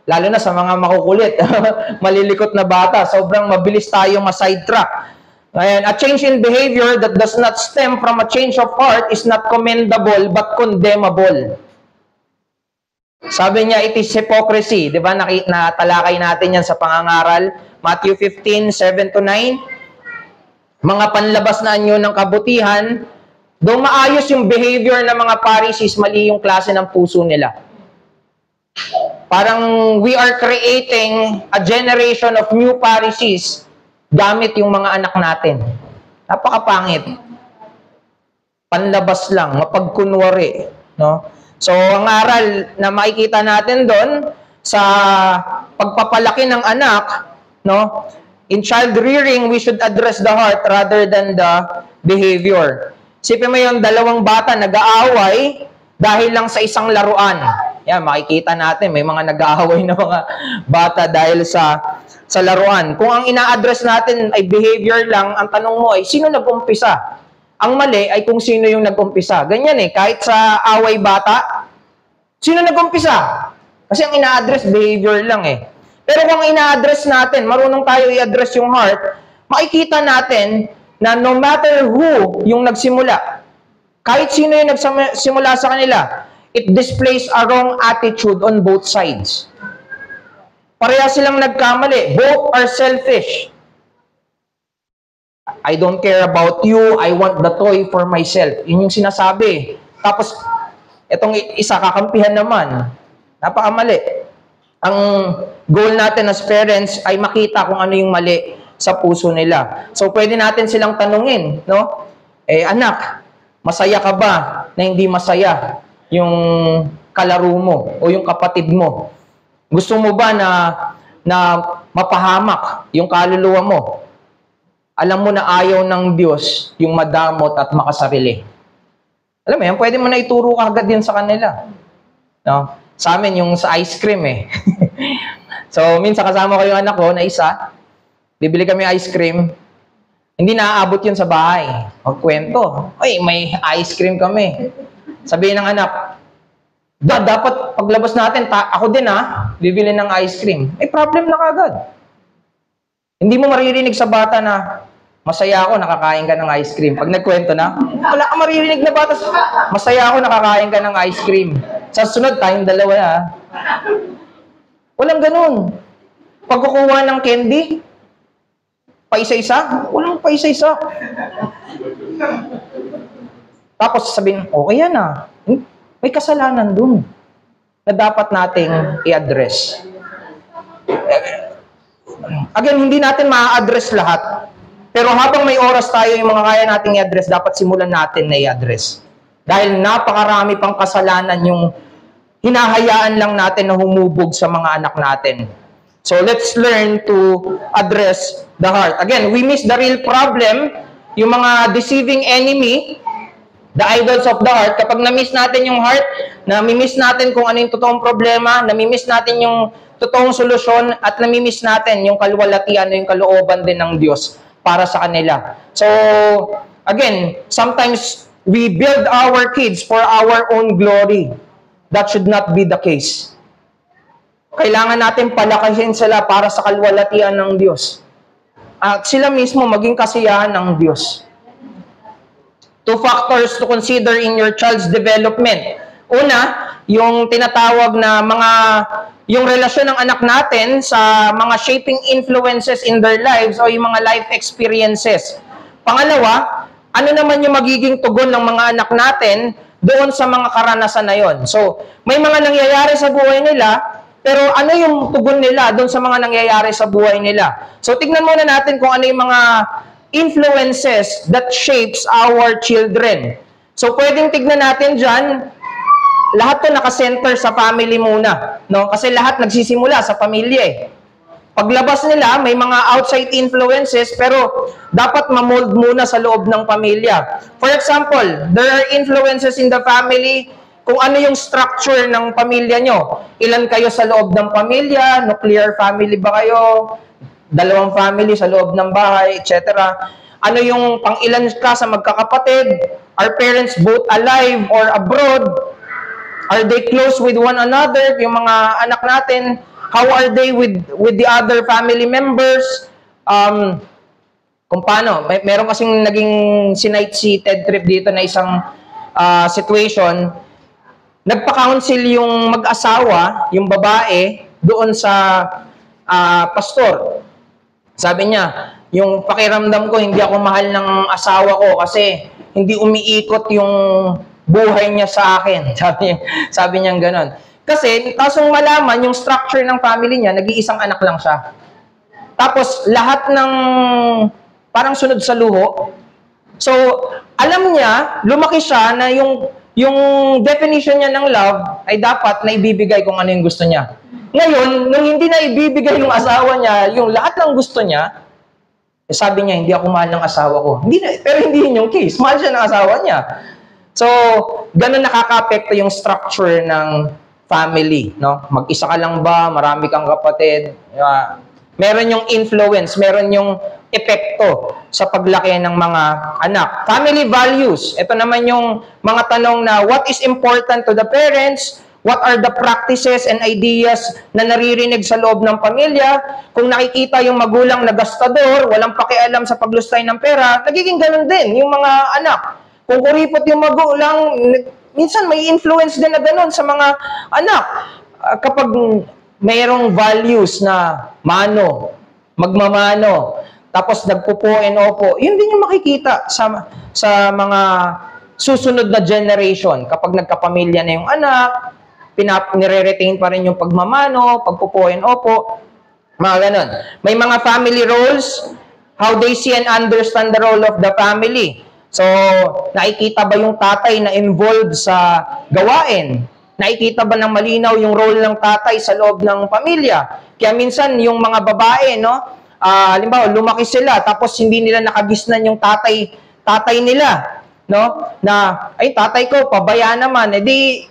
lalo na sa mga makukulit, malilikot na bata. Sobrang mabilis tayong ma-sidetrack. Ngayon, a change in behavior that does not stem from a change of heart is not commendable but condemnable. Sabi niya, it is hypocrisy. Di ba? Natalakay natin yan sa pangangaral. Matthew 15, 7-9. Mga panlabas na anyo ng kabutihan, doon maayos yung behavior ng mga Pharisees, mali yung klase ng puso nila. Parang we are creating a generation of new Pharisees gamit yung mga anak natin. Napakapangit. Panlabas lang, mapagkunwari. No? So, ang aral na makikita natin doon sa pagpapalaki ng anak, no? In child rearing, we should address the heart rather than the behavior. Sipin mo yung dalawang bata nag-aaway dahil lang sa isang laruan. Yan, makikita natin, may mga nag-aaway na mga bata dahil sa laruan. Kung ang ina-address natin ay behavior lang, ang tanong mo ay, sino nag-umpisa? Ang mali ay kung sino yung nag-umpisa. Ganyan kahit sa away bata, sino nag-umpisa? Kasi ang ina-address, behavior lang Pero kung ina-address natin, marunong tayo i-address yung heart, makikita natin na no matter who yung nagsimula, kahit sino yung nagsimula sa kanila, it displays a wrong attitude on both sides. Pareha silang nagkamali. Both are selfish. I don't care about you, I want the toy for myself. Yun yung sinasabi. Tapos, itong isa kakampihan naman. Napakamali. Ang goal natin as parents ay makita kung ano yung mali sa puso nila. So, pwede natin silang tanungin, no? Anak, masaya ka ba na hindi masaya yung kalaro mo o yung kapatid mo? Gusto mo ba na mapahamak yung kaluluwa mo? Alam mo na ayaw ng Diyos yung madamot at makasarili. Alam mo yan, pwede mo na ituro ka agad yan sa kanila. No? Sa amin, yung sa ice cream So, minsan kasama ko yung anak ko na isa, bibili kami ice cream, hindi naaabot yun sa bahay. Magkwento, ay, may ice cream kami. Sabihin ng anak, Dad, dapat paglabas natin, ako din bibili ng ice cream. May problem na kagad. Hindi mo maririnig sa bata na, masaya ako, nakakain ka ng ice cream. Pag nagkwento na, wala ka maririnig na bata, masaya ako, nakakain ka ng ice cream. Sa sunod, tayong dalawa Walang ganun. Pag kukuha ng candy, paisa-isa, walang paisa-isa. Tapos sabihin, okay yan may kasalanan dun na dapat nating i-address. Again, hindi natin ma-address lahat. Pero habang may oras tayo, yung mga kaya nating i-address, dapat simulan natin na i-address. Dahil napakarami pang kasalanan yung hinahayaan lang natin na humubog sa mga anak natin. So let's learn to address the heart. Again, we miss the real problem, yung mga deceiving enemy, the idols of the heart. Kapag na-miss natin yung heart, nami-miss natin kung ano yung totoong problema, nami-miss natin yung totoong solusyon, at nami-miss natin yung kalwalatian, yung kalooban din ng Diyos para sa kanila. So, again, sometimes we build our kids for our own glory. That should not be the case. kailangan natin palakasin sila para sa kalwalatian ng Diyos. At sila mismo maging kasiyahan ng Diyos. 2 factors to consider in your child's development. Una, yung tinatawag na yung relasyon ng anak natin sa mga shaping influences in their lives o yung mga life experiences. Pangalawa, ano naman yung magiging tugon ng mga anak natin doon sa mga karanasan na yon. So, may mga nangyayari sa buhay nila, pero ano yung tugon nila doon sa mga nangyayari sa buhay nila? So, tignan muna natin kung ano yung mga influences that shapes our children. So, pwedeng tignan natin dyan, lahat to nakasenter sa family muna. No? Kasi lahat nagsisimula sa pamilya eh. Paglabas nila, may mga outside influences, pero dapat ma-mold muna sa loob ng pamilya. For example, there are influences in the family kung ano yung structure ng pamilya nyo. Ilan kayo sa loob ng pamilya? Nuclear family ba kayo? Dalawang family sa loob ng bahay, etc. Ano yung pang-ilan ka sa magkakapatid? Are parents both alive or abroad? Are they close with one another? Yung mga anak natin, how are they with the other family members? Kung paano, meron kasing naging sinight si Ted Tripp dito na isang situation. Nagpa-counsel yung mag-asawa, yung babae, doon sa pastor. Sabi niya, yung pakiramdam ko, hindi ako mahal ng asawa ko kasi hindi umiikot yung buhay niya sa akin. Sabi niya gano'n. Kasi, kasong malaman, yung structure ng family niya, nag-iisang anak lang siya. Tapos, lahat ng parang sunod sa luho. So, alam niya, lumaki siya na yung definition niya ng love ay dapat na ibibigay kung ano yung gusto niya. Ngayon, nung hindi na ibibigay ng asawa niya, yung lahat ng gusto niya, sabi niya, hindi ako mahal ng asawa ko. Pero hindi yun yung case. Mahal siya ng asawa niya. So, ganun nakaka-apekto yung structure ng family, no? Mag-isa ka lang ba? Marami kang kapatid? Meron yung influence, meron yung epekto sa paglaki ng mga anak. Family values. Ito naman yung mga tanong na what is important to the parents? What are the practices and ideas na naririnig sa loob ng pamilya? Kung nakikita yung magulang na gastador, walang pakialam sa paglustay ng pera, nagiging ganun din yung mga anak. Kung kuripot yung magulang, minsan may influence din na ganun sa mga anak. Kapag mayroong values na magmamano, tapos nagpupo and opo, yun din yung makikita sa mga susunod na generation. Kapag nagkapamilya na yung anak, nire-retain pa rin yung pagmamano, pagpupo and opo, mga ganun. May mga family roles, how they see and understand the role of the family. So, nakikita ba yung tatay na involved sa gawain? Nakikita ba ng malinaw yung role ng tatay sa loob ng pamilya? Kaya minsan, yung mga babae, no? Halimbawa, lumaki sila, tapos hindi nila nakagisnan yung tatay nila, no? Na, ay, tatay ko, pabaya naman. Eh di,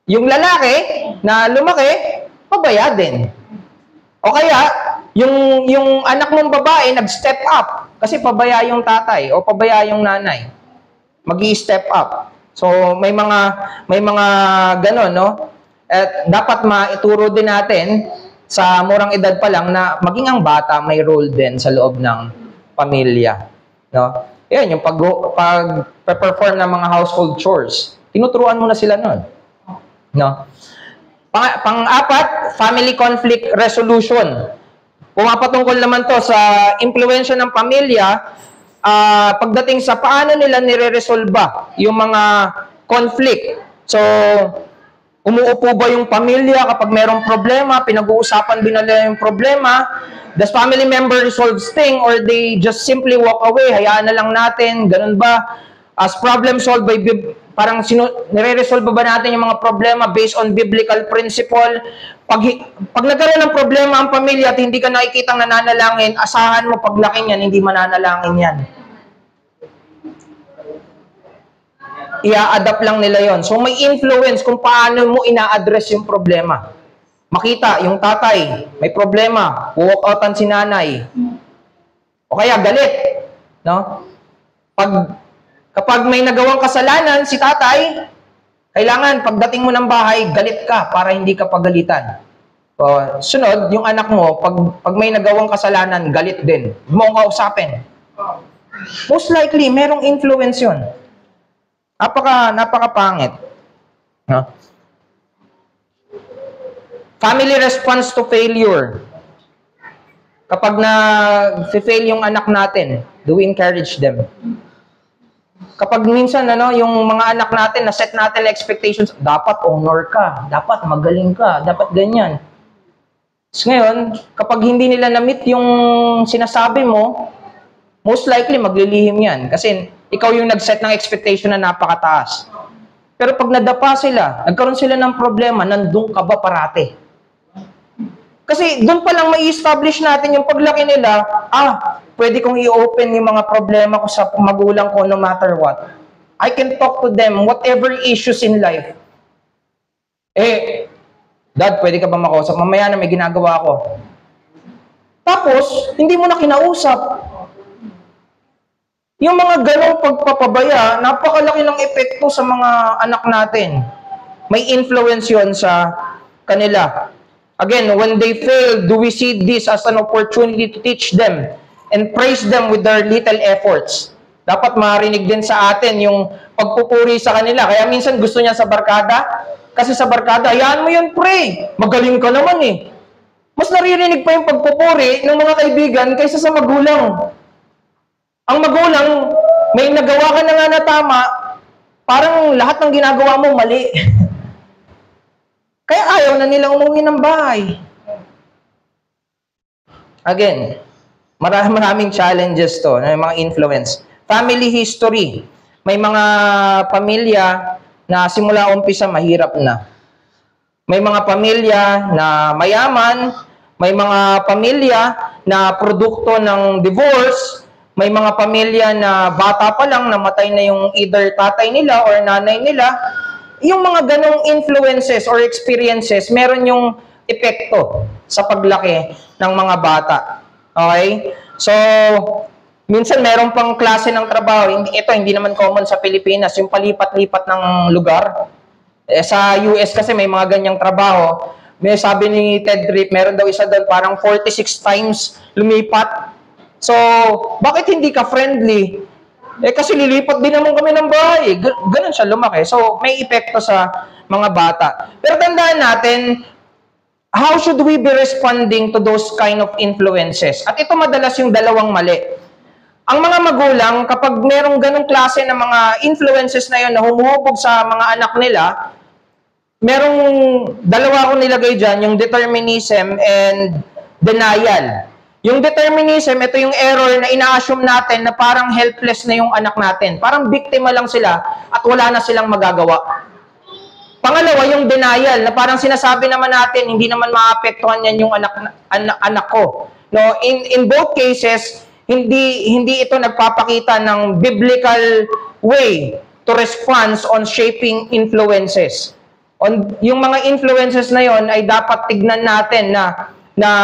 yung lalaki na lumaki, pabaya din. O kaya, yung anak mong babae nag-step up kasi pabaya yung tatay o pabaya yung nanay. Magi-step up. So may mga ganon, no? At dapat maituro din natin sa murang edad pa lang na maging ang bata may role din sa loob ng pamilya, no? Yan yung pag-perform ng mga household chores. Tinuturuan mo na sila noon, no? Pang-apat, family conflict resolution. Pumapatungkol naman to sa impluwensya ng pamilya pagdating sa paano nila nire-resolba yung mga conflict. So, umuupo ba yung pamilya kapag merong problema, pinag-uusapan din nila yung problema? Does family member resolves thing or they just simply walk away? Hayaan na lang natin, ganun ba? As problem solved by parang nire-resolve ba natin yung mga problema based on biblical principle? Pag nagkaroon ng problema ang pamilya at hindi ka nakikitang nananalangin, asahan mo paglaki niyan, hindi mananalangin yan. Ia-adapt lang nila yon. So may influence kung paano mo ina-address yung problema. Makita, yung tatay, may problema, walk outan si nanay. O kaya galit, no? Kapag may nagawang kasalanan si tatay, kailangan pagdating mo ng bahay, galit ka para hindi ka pagalitan. Sunod, yung anak mo, pag may nagawang kasalanan, galit din. Huwag mo akong kausapin. Most likely, merong influence yun. Napakapangit. No? Family response to failure. Kapag na-fail yung anak natin, do we encourage them? Kapag minsan, yung mga anak natin, na-set natin expectations, dapat honor ka, dapat magaling ka, dapat ganyan. So ngayon, kapag hindi nila na-meet yung sinasabi mo, most likely maglilihim yan. Kasi ikaw yung nag-set ng expectation na napakataas. Pero pag nadapa sila, nagkaroon sila ng problema, nandun ka ba parate? Kasi doon pa lang mai-establish natin yung paglaki nila, pwede kong i-open yung mga problema ko sa magulang ko no matter what. I can talk to them whatever issues in life. Dad, pwede ka ba makausap? Mamaya na may ginagawa ko. Tapos, hindi mo na kinausap. Yung mga ganong pagpapabaya, napakalaki ng epekto sa mga anak natin. May influence yun sa kanila. Again, when they fail, do we see this as an opportunity to teach them and praise them with their little efforts? Dapat marinig din sa atin yung pagpupuri sa kanila. Kaya minsan gusto niya sa barkada, kasi sa barkada, hayaan mo yun, pre. Magaling ka naman eh. Mas naririnig pa yung pagpupuri ng mga kaibigan kaysa sa magulang. Ang magulang, may nagawa ka na nga na tama, parang lahat ng ginagawa mo mali. Kaya ayaw na nila umuwi ng bahay. Again, maraming challenges to, mga influence. Family history. May mga pamilya na simula umpisa mahirap na. May mga pamilya na mayaman, may mga pamilya na produkto ng divorce, may mga pamilya na bata pa lang namatay na yung either tatay nila or nanay nila. Yung mga ganong influences or experiences, meron yung epekto sa paglaki ng mga bata. Okay? So, minsan meron pang klase ng trabaho. Ito, hindi naman common sa Pilipinas. Yung palipat-lipat ng lugar. Sa US kasi may mga ganyang trabaho. May sabi ni Ted Tripp, meron daw isa doon, parang 46 times lumipat. So, bakit hindi ka friendly? Kasi lilipat din naman kami ng bahay. Ganun siya lumaki. So, may epekto sa mga bata. Pero tandaan natin, how should we be responding to those kind of influences? At ito madalas yung dalawang mali. Ang mga magulang, kapag merong ganong klase ng mga influences na yun na humuhubog sa mga anak nila, merong dalawa akong nilagay dyan, yung determinism and denial. Yung determinism, ito yung error na ina-assume natin na parang helpless na yung anak natin. Parang biktima lang sila at wala na silang magagawa. Pangalawa, yung denial, na parang sinasabi naman natin, hindi naman maapektuhan yan yung anak ko. No, in both cases, hindi ito nagpapakita ng biblical way to respond on shaping influences. Yung mga influences na yon ay dapat tignan natin na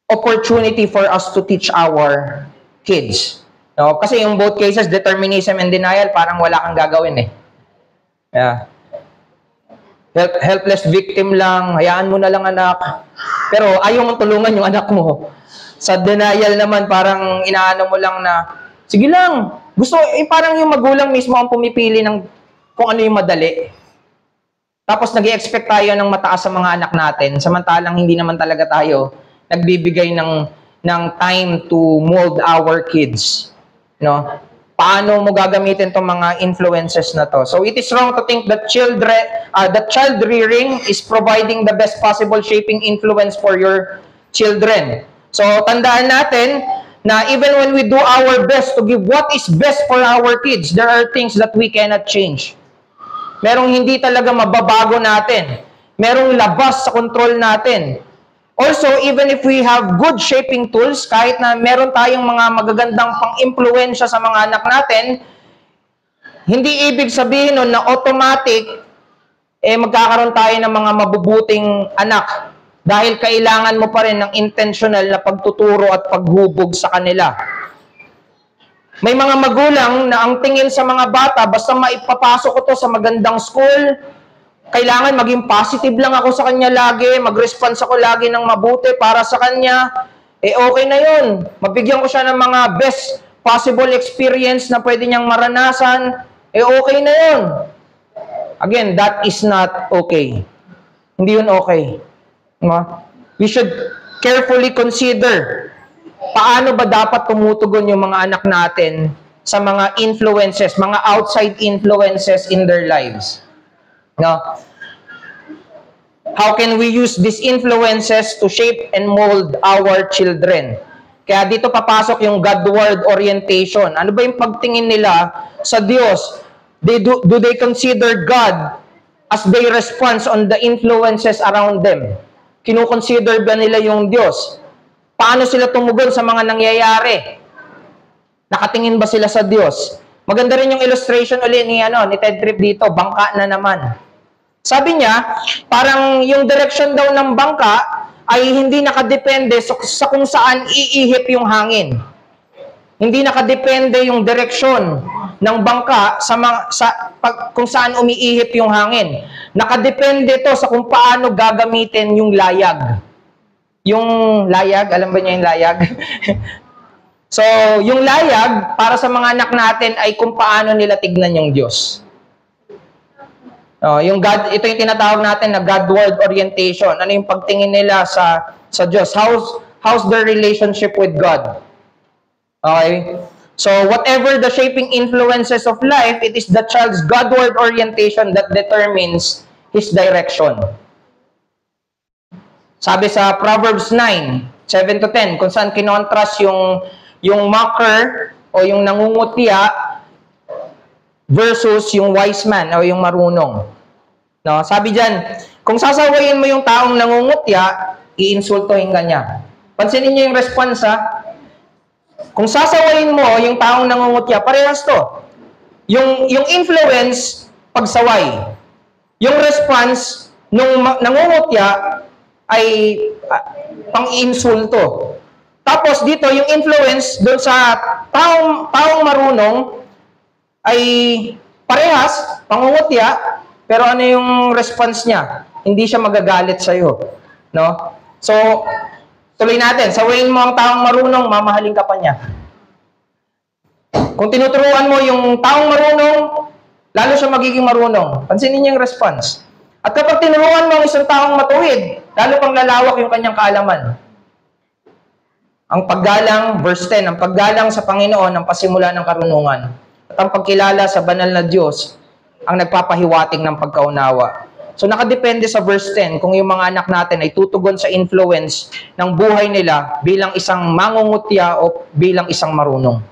opportunity for us to teach our kids. No? Kasi yung both cases, determinism and denial, parang wala kang gagawin eh. Yeah. Helpless victim lang, hayaan mo na lang anak. Pero ayaw mong tulungan yung anak mo. Sa denial naman, parang inaano mo lang na, sige lang, gusto, parang yung magulang mismo ang pumipili ng kung ano yung madali. Tapos nag-i-expect tayo ng mataas sa mga anak natin, samantalang hindi naman talaga tayo nagbibigay ng time to mold our kids. No? Paano mo gagamitin itong mga influences na to? So it is wrong to think that child rearing is providing the best possible shaping influence for your children. So tandaan natin na even when we do our best to give what is best for our kids, there are things that we cannot change. Merong hindi talaga mababago natin. Merong labas sa control natin. Also, even if we have good shaping tools, kahit na meron tayong mga magagandang pang-impluensya sa mga anak natin, hindi ibig sabihin nun na automatic, magkakaroon tayo ng mga mabubuting anak. Dahil kailangan mo pa rin ng intentional na pagtuturo at paghubog sa kanila. May mga magulang na ang tingin sa mga bata, basta maipapasok ko to sa magandang school, Kailangan maging positive lang ako sa kanya lagi, mag-response ako lagi ng mabuti para sa kanya, okay na yun. Mabigyan ko siya ng mga best possible experience na pwede niyang maranasan, okay na yun. Again, that is not okay. Hindi yun okay. We should carefully consider paano ba dapat tumutugon yung mga anak natin sa mga influences, mga outside influences in their lives. No? How can we use these influences to shape and mold our children? Kaya dito papasok yung Godward orientation. Ano ba yung pagtingin nila sa Diyos? Do they consider God as they respond on the influences around them? Kino-consider ba nila yung Diyos? Paano sila tumugon sa mga nangyayari? Nakatingin ba sila sa Diyos? Maganda rin yung illustration ulit ni Ted Tripp dito, bangka na naman. Sabi niya, parang yung direction daw ng bangka ay hindi nakadepende sa kung saan iihip yung hangin. Hindi nakadepende yung direction ng bangka kung saan umiihip yung hangin. Nakadepende to sa kung paano gagamitin yung layag. Yung layag, alam ba niya yung layag? So, yung layag, para sa mga anak natin ay kung paano nila tignan yung Diyos. Ito yung tinatawag natin na Godward orientation. Ano yung pagtingin nila sa Diyos? How's their relationship with God? Okay? So, whatever the shaping influences of life, it is the child's Godward orientation that determines his direction. Sabi sa Proverbs 9, 7-10, kung saan kinontrast yung mocker o yung nangungutya versus yung wise man o yung marunong. No, sabi diyan, kung sasawayin mo yung taong nangungutya, iinsultuhin ka niya. Pansinin niyo yung response ha. Kung sasawayin mo yung taong nangungutya, parehas to. Yung influence, pagsaway. Yung response nung nangungutya ay pang-insulto. Tapos dito, yung influence doon sa taong marunong ay parehas, pangungutya, pero ano yung response niya? Hindi siya magagalit sa'yo. No? So, tuloy natin. Sawayin mo ang taong marunong, mamahalin ka pa niya. Kung tinuturuan mo yung taong marunong, lalo siya magiging marunong. Pansinin niyo yung response. At kapag tinuruan mo ang isang taong matuwid, lalo pang lalawak yung kanyang kaalaman. Ang paggalang, verse 10, ang paggalang sa Panginoon ang pasimula ng karunungan. At ang pagkilala sa banal na Diyos ang nagpapahiwatig ng pagkaunawa. So nakadepende sa verse 10 kung yung mga anak natin ay tutugon sa influence ng buhay nila bilang isang mangungutya o bilang isang marunong.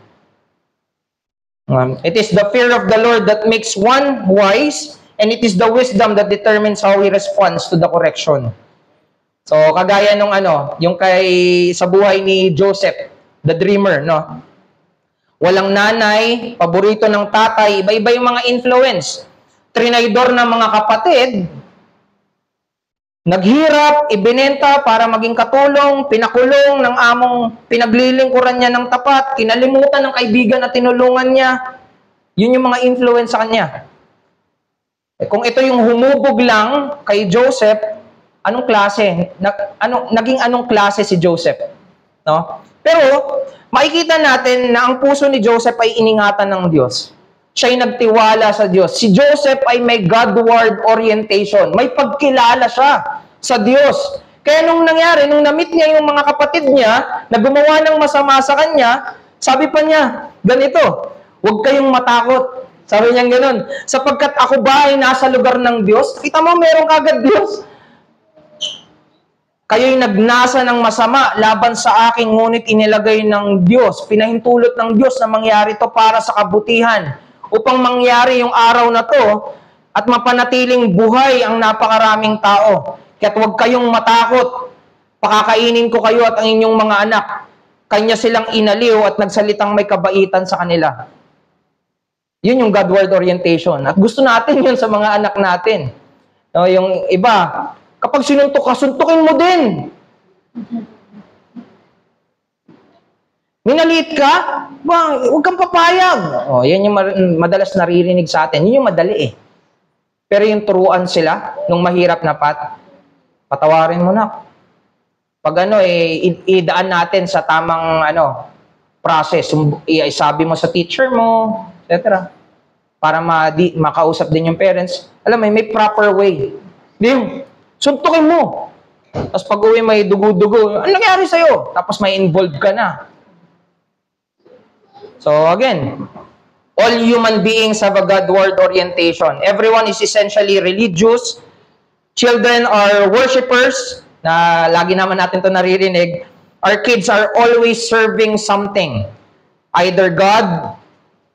It is the fear of the Lord that makes one wise, and it is the wisdom that determines how he responds to the correction. So kagaya nung yung sa buhay ni Joseph, the dreamer, no? Walang nanay, paborito ng tatay, iba-iba yung mga influence. Trinaydor ng mga kapatid, naghirap, ibinenta para maging katulong, pinakulong ng among pinaglilingkuran niya ng tapat, kinalimutan ng kaibigan na tinulungan niya. Yun yung mga influence sa kanya. Kung ito yung humubog lang kay Joseph, anong klase? Naging anong klase si Joseph? No? Pero, makikita natin na ang puso ni Joseph ay iningatan ng Diyos. Siya'y nagtiwala sa Diyos. Si Joseph ay may Godward orientation. May pagkilala siya sa Diyos. Kaya nung nangyari, nung na-meet niya yung mga kapatid niya, na gumawa ng masama sa kanya, sabi pa niya, ganito, huwag kayong matakot. Sabi niya gano'n, sapagkat ako ba ay nasa lugar ng Diyos? Kita mo, meron kagad Diyos. Kayo'y nagnasa ng masama laban sa akin, ngunit inilagay ng Diyos, pinahintulot ng Diyos na mangyari to para sa kabutihan, upang mangyari yung araw na to at mapanatiling buhay ang napakaraming tao. Kaya't huwag kayong matakot, pakakainin ko kayo at ang inyong mga anak. Kanya silang inaliw at nagsalitang may kabaitan sa kanila. Yun yung Godward orientation. At gusto natin yun sa mga anak natin. No, yung iba, kapag sinuntok ka, suntukin mo din. Minaliit ka? Huwag kang papayag. Yan yung madalas naririnig sa atin. Yun yung madali eh. Pero yung turuan sila, nung mahirap na patawarin mo na. Pag idaan natin sa tamang process, isabi mo sa teacher mo, etc. Para makausap din yung parents. Alam mo, may proper way. Hindi yung, suntukin mo. Tapos pag uwi may dugo-dugo, ano nangyari sa'yo? Tapos may involved ka na. So again, all human beings have a Godward orientation. Everyone is essentially religious. Children are worshipers, na lagi naman natin ito naririnig. Our kids are always serving something. Either God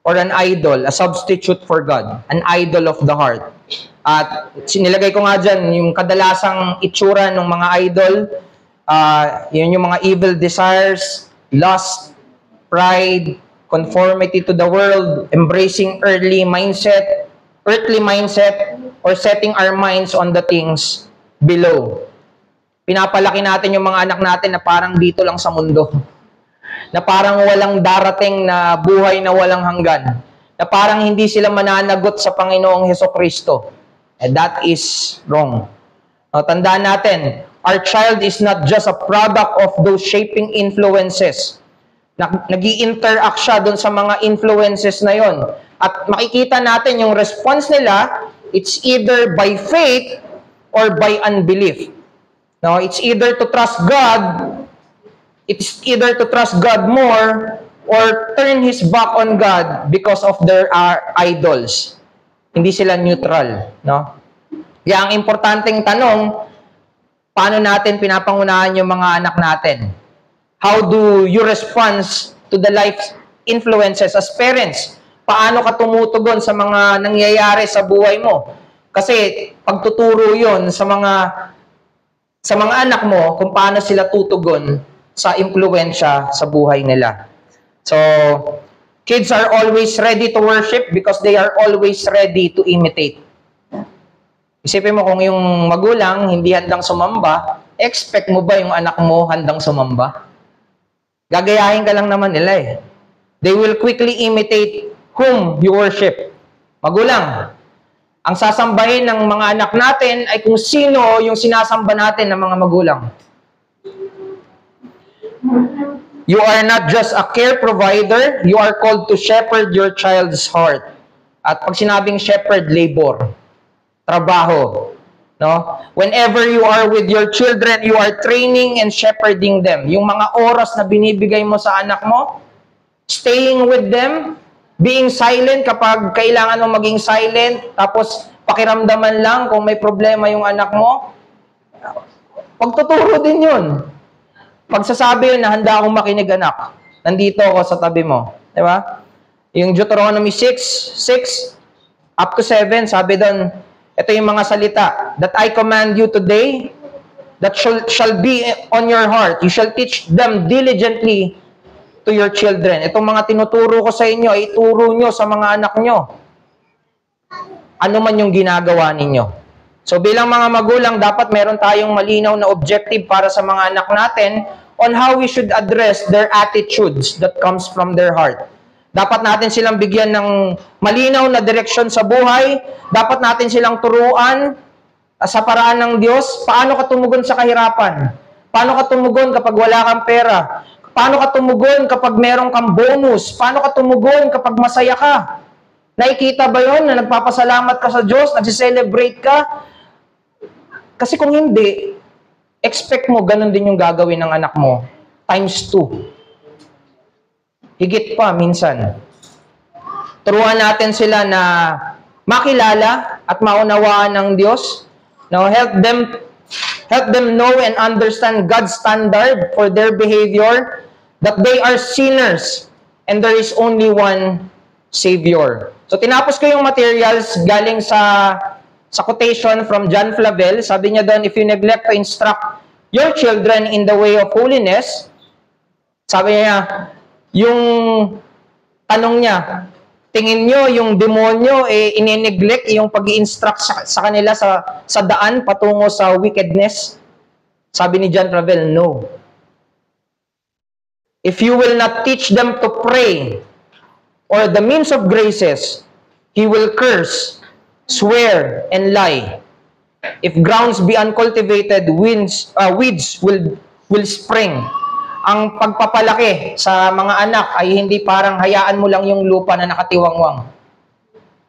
or an idol, a substitute for God. An idol of the heart. At sinilagay ko nga dyan, yung kadalasang itsura ng mga idol, yun yung mga evil desires, lust, pride, conformity to the world, embracing earthly mindset, or setting our minds on the things below. Pinapalaki natin yung mga anak natin na parang dito lang sa mundo. Na parang walang darating na buhay na walang hanggan. Na parang hindi sila mananagot sa Panginoong Hesukristo. And that is wrong. Now, tandaan natin, our child is not just a product of those shaping influences. Nag-i-interact siya dun sa mga influences na yon. At makikita natin yung response nila, it's either by faith or by unbelief. No, it's either to trust God, more or turn his back on God because of their idols. Hindi sila neutral, no? Kaya ang importanteng tanong, paano natin pinapangunahan yung mga anak natin? How do you respond to the life influences as parents? Paano ka tumutugon sa mga nangyayari sa buhay mo? Kasi pagtuturo yon sa mga anak mo kung paano sila tutugon sa impluwensya sa buhay nila. So, kids are always ready to worship because they are always ready to imitate. Isipin mo kung yung magulang hindi handang sumamba, expect mo ba yung anak mo handang sumamba? Gagayahin ka lang naman nila eh. They will quickly imitate whom you worship. Magulang, ang sasambahin ng mga anak natin ay kung sino yung sinasamba natin ng mga magulang. You are not just a care provider, you are called to shepherd your child's heart. At pag sinabing shepherd, labor, trabaho. No? Whenever you are with your children, you are training and shepherding them. Yung mga oras na binibigay mo sa anak mo, staying with them, being silent kapag kailangan mo maging silent, tapos pakiramdaman lang kung may problema yung anak mo, pagtuturo din yun. Pagsasabi yun na handa akong makinig anak, nandito ako sa tabi mo. Di ba? Yung Deuteronomy 6 up to 7, sabi doon, ito yung mga salita, that I command you today, that shall be on your heart. You shall teach them diligently to your children. Itong mga tinuturo ko sa inyo, ituro nyo sa mga anak nyo. Ano man yung ginagawa ninyo. So bilang mga magulang, dapat meron tayong malinaw na objective para sa mga anak natin on how we should address their attitudes that comes from their heart. Dapat natin silang bigyan ng malinaw na direksyon sa buhay. Dapat natin silang turuan sa paraan ng Diyos. Paano ka tumugon sa kahirapan? Paano ka tumugon kapag wala kang pera? Paano ka tumugon kapag meron kang bonus? Paano ka tumugon kapag masaya ka? Nakikita ba yun na nagpapasalamat ka sa Diyos? Nagsiselebrate ka? Kasi kung hindi, expect mo ganun din yung gagawin ng anak mo. Times 2. Higit pa minsan. Turuan natin sila na makilala at maunawaan ng Diyos. Now, help them know and understand God's standard for their behavior, that they are sinners and there is only one Savior. So, tinapos ko yung materials galing sa quotation from John Flavel. Sabi niya doon, if you neglect to instruct your children in the way of holiness, sabi niya, yung tanong niya, tingin nyo yung demonyo ine-neglect yung pag-i-instruct sa kanila sa daan patungo sa wickedness? Sabi ni John Flavel, no. If you will not teach them to pray or the means of graces, he will curse, swear, and lie. If grounds be uncultivated, weeds will spring. Ang pagpapalaki sa mga anak ay hindi parang hayaan mo lang yung lupa na nakatiwangwang,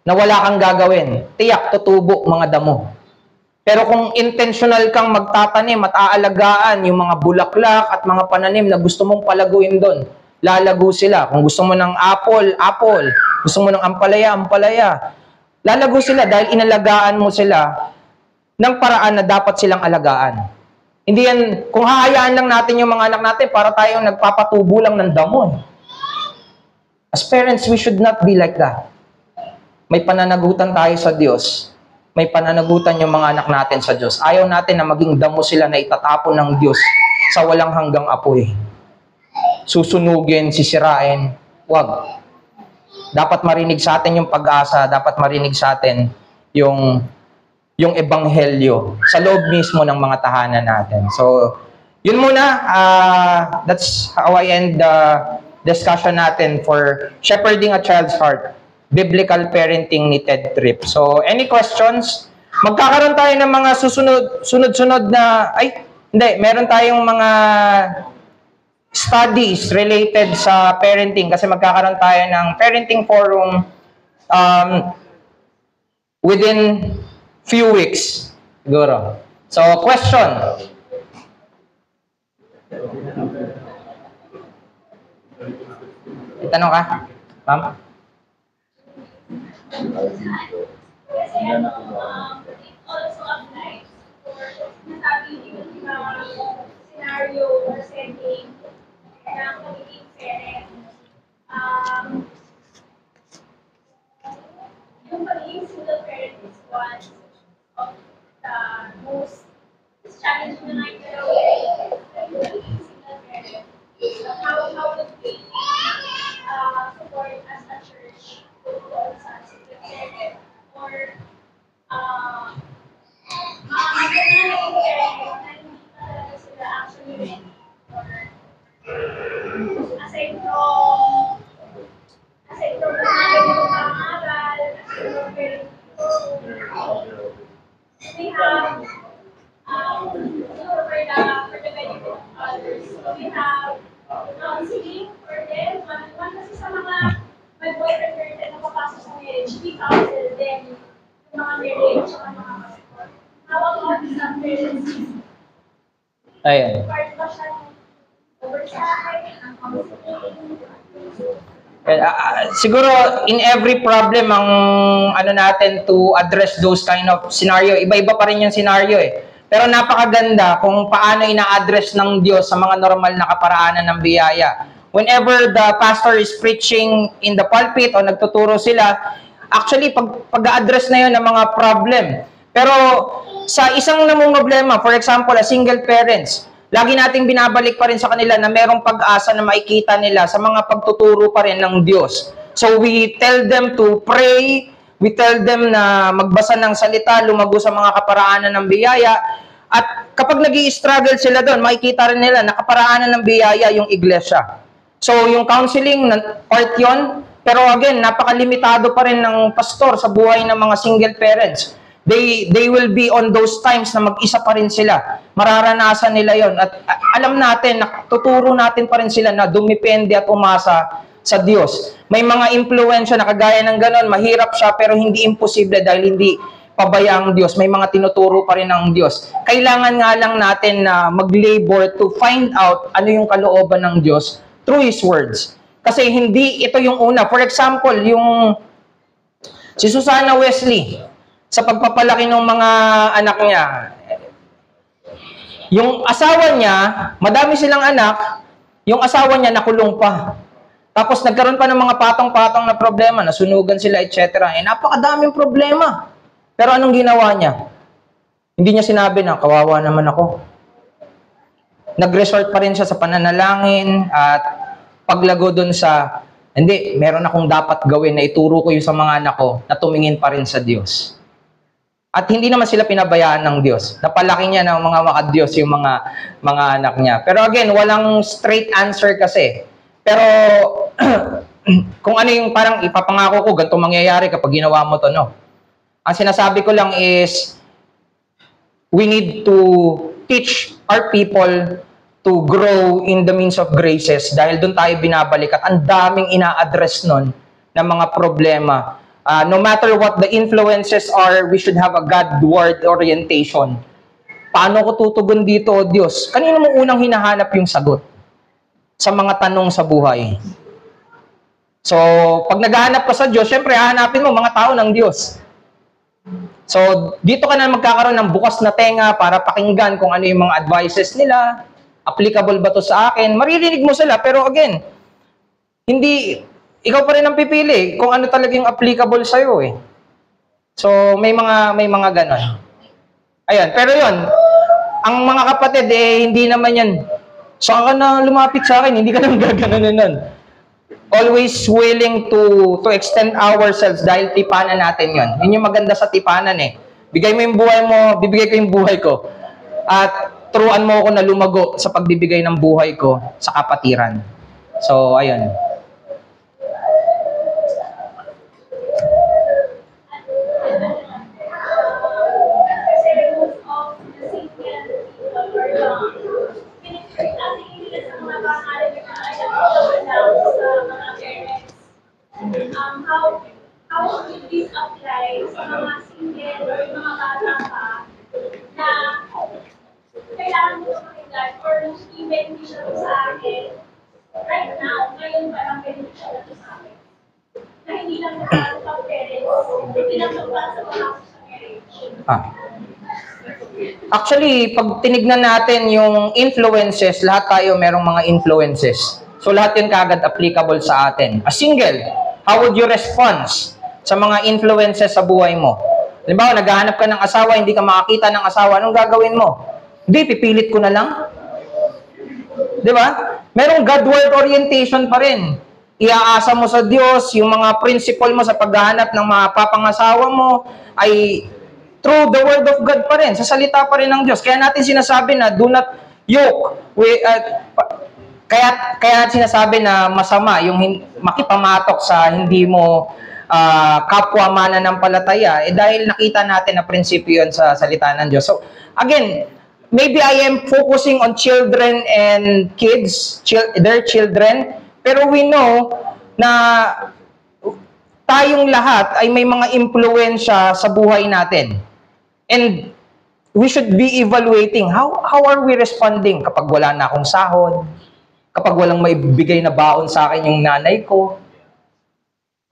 na wala kang gagawin. Tiyak, tutubo mga damo. Pero kung intentional kang magtatanim at aalagaan yung mga bulaklak at mga pananim na gusto mong palaguin doon, lalago sila. Kung gusto mo ng apple, apple. Gusto mo ng ampalaya, ampalaya. Lalago sila dahil inalagaan mo sila ng paraan na dapat silang alagaan. Hindi yan, kung hahayaan lang natin yung mga anak natin para tayong nagpapatubo lang ng damo. As parents, we should not be like that. May pananagutan tayo sa Diyos. May pananagutan yung mga anak natin sa Diyos. Ayaw natin na maging damo sila na itatapon ng Diyos sa walang hanggang apoy. Susunugin, sisirain. Wag. Dapat marinig sa atin yung pag-asa. Dapat marinig sa atin yung ebanghelyo sa loob mismo ng mga tahanan natin. So, yun muna. That's how I end the discussion natin for shepherding a child's heart. Biblical parenting ni Ted Tripp. So, any questions? Magkakaroon tayo ng mga sunod-sunod na, meron tayong mga studies related sa parenting kasi magkakaroon tayo ng parenting forum within few weeks. Siguro. So, question? Itanong ka? Ma'am? Kasi it also applies for nasabi yung scenario or setting ng pagiging parent. Yung pagiging single parent is one of the most challenging na nagkaroon yung pagiging single parent. So how would we support as a church sa single parent or aside from pangaral, we have for the benefit of others. So we have counseling for them. One kasi sa mga may boyfriend girlfriend na papasok sa marriage, we counsel them yung mga marriage at mga support. How about some parents? Ayan. Part ba siya ng oversight, ng counseling? Siguro in every problem ang ano natin to address those kind of scenario, iba-iba pa rin yung scenario eh. Pero napakaganda kung paano ina-address ng Diyos sa mga normal na kaparaanan ng biyaya. Whenever the pastor is preaching in the pulpit o nagtuturo sila, actually pag-address na yun ng mga problem. Pero sa isang namumroblema, for example, single parents, lagi nating binabalik pa rin sa kanila na merong pag-asa na makikita nila sa mga pagtuturo pa rin ng Diyos. So we tell them to pray, we tell them na magbasa ng salita, lumago sa mga kaparaanan ng biyaya, at kapag nag-i-struggle sila doon, makikita rin nila na kaparaanan ng biyaya yung iglesia. So yung counseling, part yun, pero again, napakalimitado pa rin ng pastor sa buhay ng mga single parents. They will be on those times na mag-isa pa rin sila. Mararanasan nila yon at alam natin, tuturo natin pa rin sila na dumipende at umasa sa Diyos. May mga impluwensya na kagaya ng ganon, mahirap siya pero hindi imposible dahil hindi pabaya ang Diyos. May mga tinuturo pa rin ng Diyos. Kailangan nga lang natin na mag-labor to find out ano yung kalooban ng Diyos through His words. Kasi hindi ito yung una. For example, yung si Susana Wesley, sa pagpapalaki ng mga anak niya, yung asawa niya, madami silang anak, yung asawa niya nakulong pa. Tapos nagkaroon pa ng mga patong-patong na problema, nasunugan sila, etc. Napakadaming problema. Pero anong ginawa niya? Hindi niya sinabi na, kawawa naman ako. Nag-resort pa rin siya sa pananalangin at paglago dun sa, hindi, meron akong dapat gawin na ituro ko yung sa mga anak ko na tumingin pa rin sa Diyos. At hindi naman sila pinabayaan ng Diyos. Napalaki niya ng mga makadiyos yung mga anak niya. Pero again, walang straight answer kasi. Pero kung ano yung parang ipapangako ko, ganito mangyayari kapag ginawa mo to, no? Ang sinasabi ko lang is, we need to teach our people to grow in the means of graces dahil doon tayo binabalik at ang daming ina-address nun na mga problema. No matter what the influences are, we should have a God-word orientation. Paano ko tutugon dito, O Diyos? Kanino mo unang hinahanap yung sagot sa mga tanong sa buhay? So, pag naghahanap ka sa Diyos, syempre, hahanapin mo mga tao ng Diyos. So, dito ka na magkakaroon ng bukas na tenga para pakinggan kung ano yung mga advices nila, applicable ba to sa akin. Maririnig mo sila, pero again, hindi, ikaw pa rin ang pipili kung ano talagang applicable sa'yo eh. So, may mga ganon. Ayan, pero yun, ang mga kapatid hindi naman yan, saka ka na lumapit sa akin, hindi ka na gaganon nun. Always willing to extend ourselves dahil tipanan natin yon. Yun yung maganda sa tipanan eh. Bigay mo yung buhay mo, bibigay ko yung buhay ko. At turuan mo ako na lumago sa pagbibigay ng buhay ko sa kapatiran. So, ayun. How would this apply sa mga single or mga bata pa na kailangan mo sa pakinggan or even hindi siya sa akin right now, ngayon pa lang ganito siya sa akin. Na hindi lang para sa parents, hindi lang para sa mga sa marriage. Actually, pag tinignan natin yung influences, lahat tayo merong mga influences. So lahat yun kaagad applicable sa atin. A single, how would you respond sa mga influences sa buhay mo? Halimbawa, naghahanap ka ng asawa, hindi ka makakita ng asawa, anong gagawin mo? Hindi, pipilit ko na lang. Di ba? Merong God-word orientation pa rin. Iaasa mo sa Diyos, yung mga principle mo sa paghahanap ng mga papangasawa mo ay through the word of God pa rin, sa salita pa rin ng Diyos. Kaya natin sinasabi na do not yoke. Kaya sinasabi na masama yung makipamatok sa hindi mo kapwa mananampalataya dahil nakita natin na prinsipyo yun sa salita ng Diyos. So, again, maybe I am focusing on children and kids, their children, pero we know na tayong lahat ay may mga impluwensya sa buhay natin. And we should be evaluating how are we responding kapag wala na akong sahod, kapag walang maibigay na baon sa akin yung nanay ko,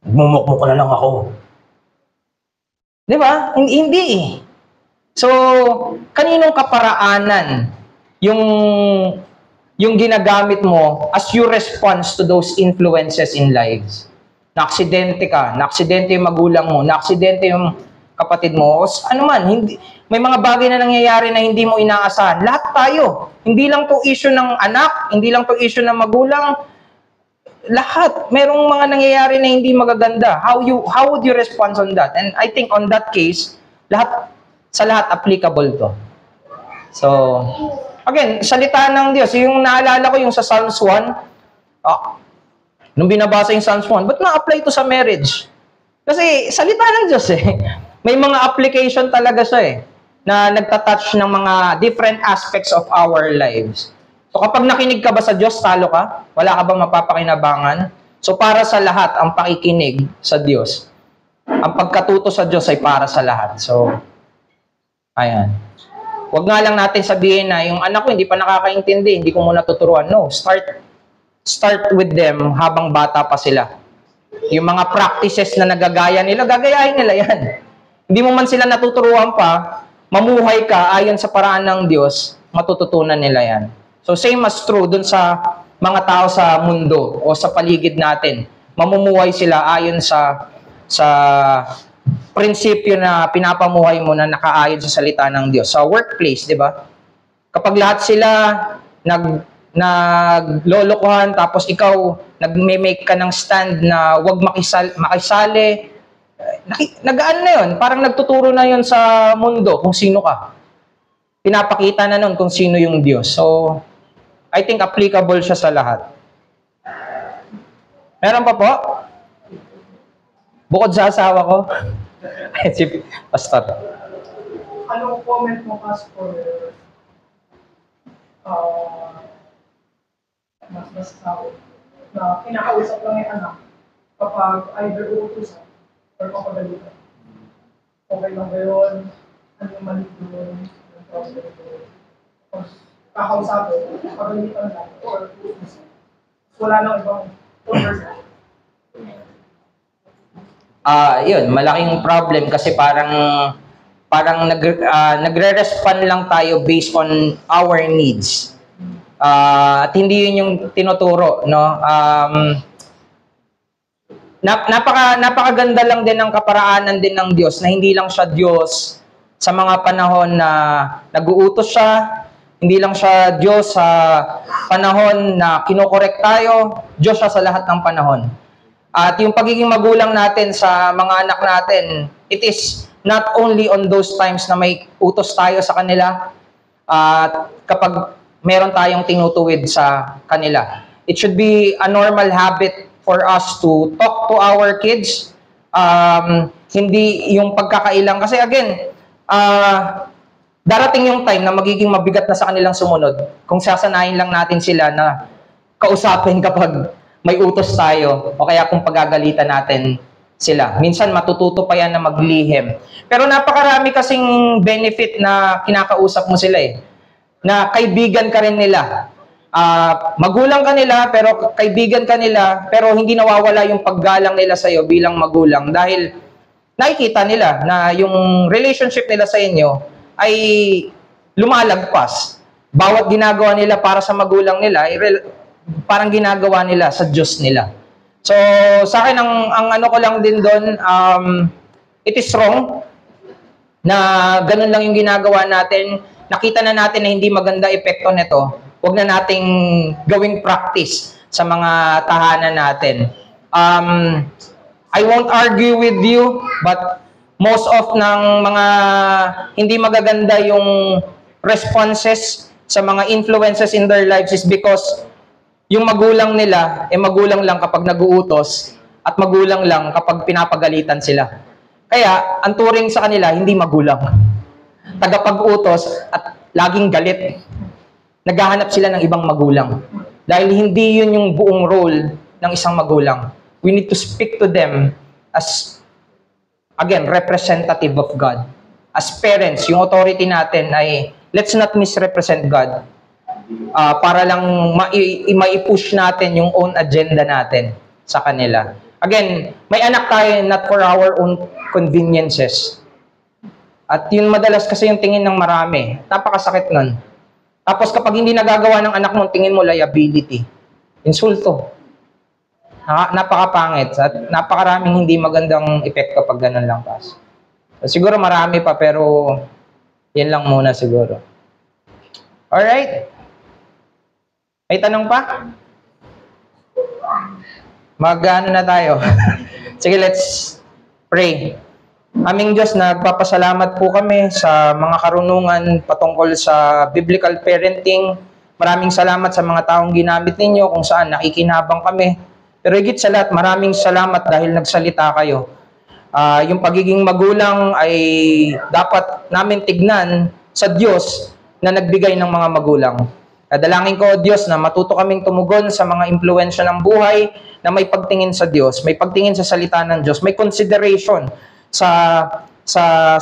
mumukmuk na lang ako. Di ba? Hindi eh. So, kaninong kaparaanan yung ginagamit mo as your response to those influences in lives? Na-aksidente ka, na-aksidente yung magulang mo, na-aksidente yung kapatid mo, ano man, may mga bagay na nangyayari na hindi mo inaasahan. Lahat tayo. Hindi lang to issue ng anak, hindi lang to issue ng magulang, lahat. Merong mga nangyayari na hindi magaganda. How would you respond on that? And I think on that case, sa lahat applicable to. So, again, salita ng Diyos. Yung naalala ko yung sa Psalms 1, nung binabasa yung Psalms 1, ba't na-apply to sa marriage? Kasi salita ng Diyos eh. May mga application talaga siya eh, na nagtatouch ng mga different aspects of our lives. So kapag nakinig ka ba sa Diyos, talo ka? Wala ka bang mapapakinabangan? So para sa lahat, ang pakikinig sa Diyos. Ang pagkatuto sa Diyos ay para sa lahat. So, ayan. Huwag nga lang natin sabihin na yung anak ko hindi pa nakakaintindi, hindi ko muna tuturuan. No, start with them habang bata pa sila. Yung mga practices na nagagaya nila, gagayahin nila yan. Hindi mo man sila natuturuan pa, mamuhay ka ayon sa paraan ng Diyos, matututunan nila yan. So same as true dun sa mga tao sa mundo o sa paligid natin. Mamumuhay sila ayon sa prinsipyo na pinapamuhay mo na nakaayon sa salita ng Diyos. Sa workplace, di ba? Kapag lahat sila naglolokohan tapos ikaw nagme-make ka ng stand na wag makisali, nagaan na yun. Parang nagtuturo na yun sa mundo kung sino ka. Pinapakita na nun kung sino yung Diyos. So, I think applicable siya sa lahat. Meron pa po? Bukod sa asawa ko? Si Pastor. Anong comment mo, Pastor? Mas tao na kinakausap lang yung anak kapag either uutusan or papagalitan. Okay lang ba yun? Ano yung mali doon? Ano yung problem doon? Tapos kakausapin, papagalitan lang or uutusan. Wala nang ibang conversation. Yun, malaking problem kasi parang nagre-respond lang tayo based on our needs. At hindi yun yung tinuturo, no? Napakaganda lang din ng kaparaanan din ng Diyos na hindi lang siya Diyos sa mga panahon na nag-uutos siya, hindi lang siya Diyos sa panahon na kinokorek tayo, Diyos siya sa lahat ng panahon. At yung pagiging magulang natin sa mga anak natin, it is not only on those times na may utos tayo sa kanila, at kapag meron tayong tinutuwid sa kanila. It should be a normal habit for us to talk to our kids. Hindi yung pagkakailang. Kasi again, darating yung time na magiging mabigat na sa kanilang sumunod kung sasanayin lang natin sila na kausapin kapag may utos tayo o kaya kung pagagalitan natin sila. Minsan matututo pa yan na maglihim. Pero napakarami kasing benefit na kinakausap mo sila eh. Na kaibigan ka rin nila. Magulang ka nila, pero kaibigan ka nila, pero hindi nawawala yung paggalang nila sa iyo bilang magulang dahil nakikita nila na yung relationship nila sa inyo ay lumalagpas. Bawat ginagawa nila para sa magulang nila, parang ginagawa nila sa Diyos nila. So, sa akin, ang ano ko lang din doon, it is wrong na ganun lang yung ginagawa natin. Nakita na natin na hindi maganda epekto nito. Huwag na nating gawing practice sa mga tahanan natin. I won't argue with you, but most of ng mga hindi magaganda yung responses sa mga influences in their lives is because yung magulang nila, magulang lang kapag nag-uutos at magulang lang kapag pinapagalitan sila. Kaya, ang turing sa kanila, hindi magulang. Tagapag-utos at laging galit. Naghahanap sila ng ibang magulang. Dahil hindi yun yung buong role ng isang magulang. We need to speak to them as, again, representative of God. As parents, yung authority natin ay, let's not misrepresent God. Para lang mai-push natin yung own agenda natin sa kanila. Again, may anak tayo not for our own conveniences. At yun madalas kasi yung tingin ng marami. Napakasakit nun. Tapos kapag hindi nagagawa ng anak mo, tingin mo liability. Insulto. Napakapangit. At napakaraming hindi magandang epekto pag ganun lang. Siguro marami pa, pero yan lang muna siguro. Alright. May tanong pa? Mag-ano na tayo? Sige, let's pray. Aming Diyos, nagpapasalamat po kami sa mga karunungan patungkol sa biblical parenting. Maraming salamat sa mga taong ginamit ninyo kung saan nakikinabang kami. Pero higit sa lahat, maraming salamat dahil nagsalita kayo. Yung pagiging magulang ay dapat namin tignan sa Diyos na nagbigay ng mga magulang. Dalangin ko, O Diyos, na matuto kaming tumugon sa mga impluwensya ng buhay na may pagtingin sa Diyos, may pagtingin sa salita ng Diyos, may consideration sa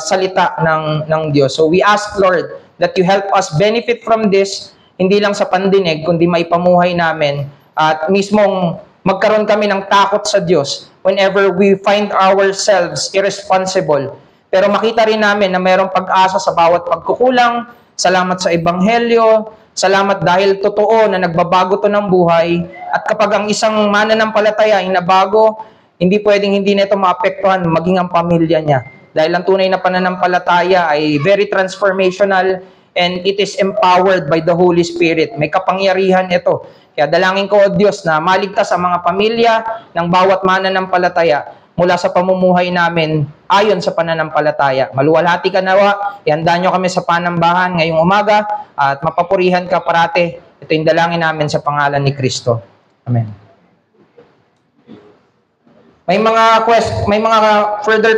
salita ng Diyos. So we ask, Lord, that you help us benefit from this, hindi lang sa pandinig, kundi may pamuhay namin at mismong magkaroon kami ng takot sa Diyos whenever we find ourselves irresponsible. Pero makita rin namin na mayroong pag-asa sa bawat pagkukulang. Salamat sa Ebanghelyo. Salamat dahil totoo na nagbabago to ng buhay. At kapag ang isang mananampalataya ay nabago, hindi pwedeng hindi nito maapektuhan maging ang pamilya niya. Dahil ang tunay na pananampalataya ay very transformational and it is empowered by the Holy Spirit. May kapangyarihan ito. Kaya dalangin ko, O Diyos, na maligtas ang mga pamilya ng bawat mananampalataya mula sa pamumuhay namin ayon sa pananampalataya. Maluwalhati ka nawa, ihanda nyo kami sa panambahan ngayong umaga at mapapurihan ka parate. Ito yung dalangin namin sa pangalan ni Kristo. Amen. May mga further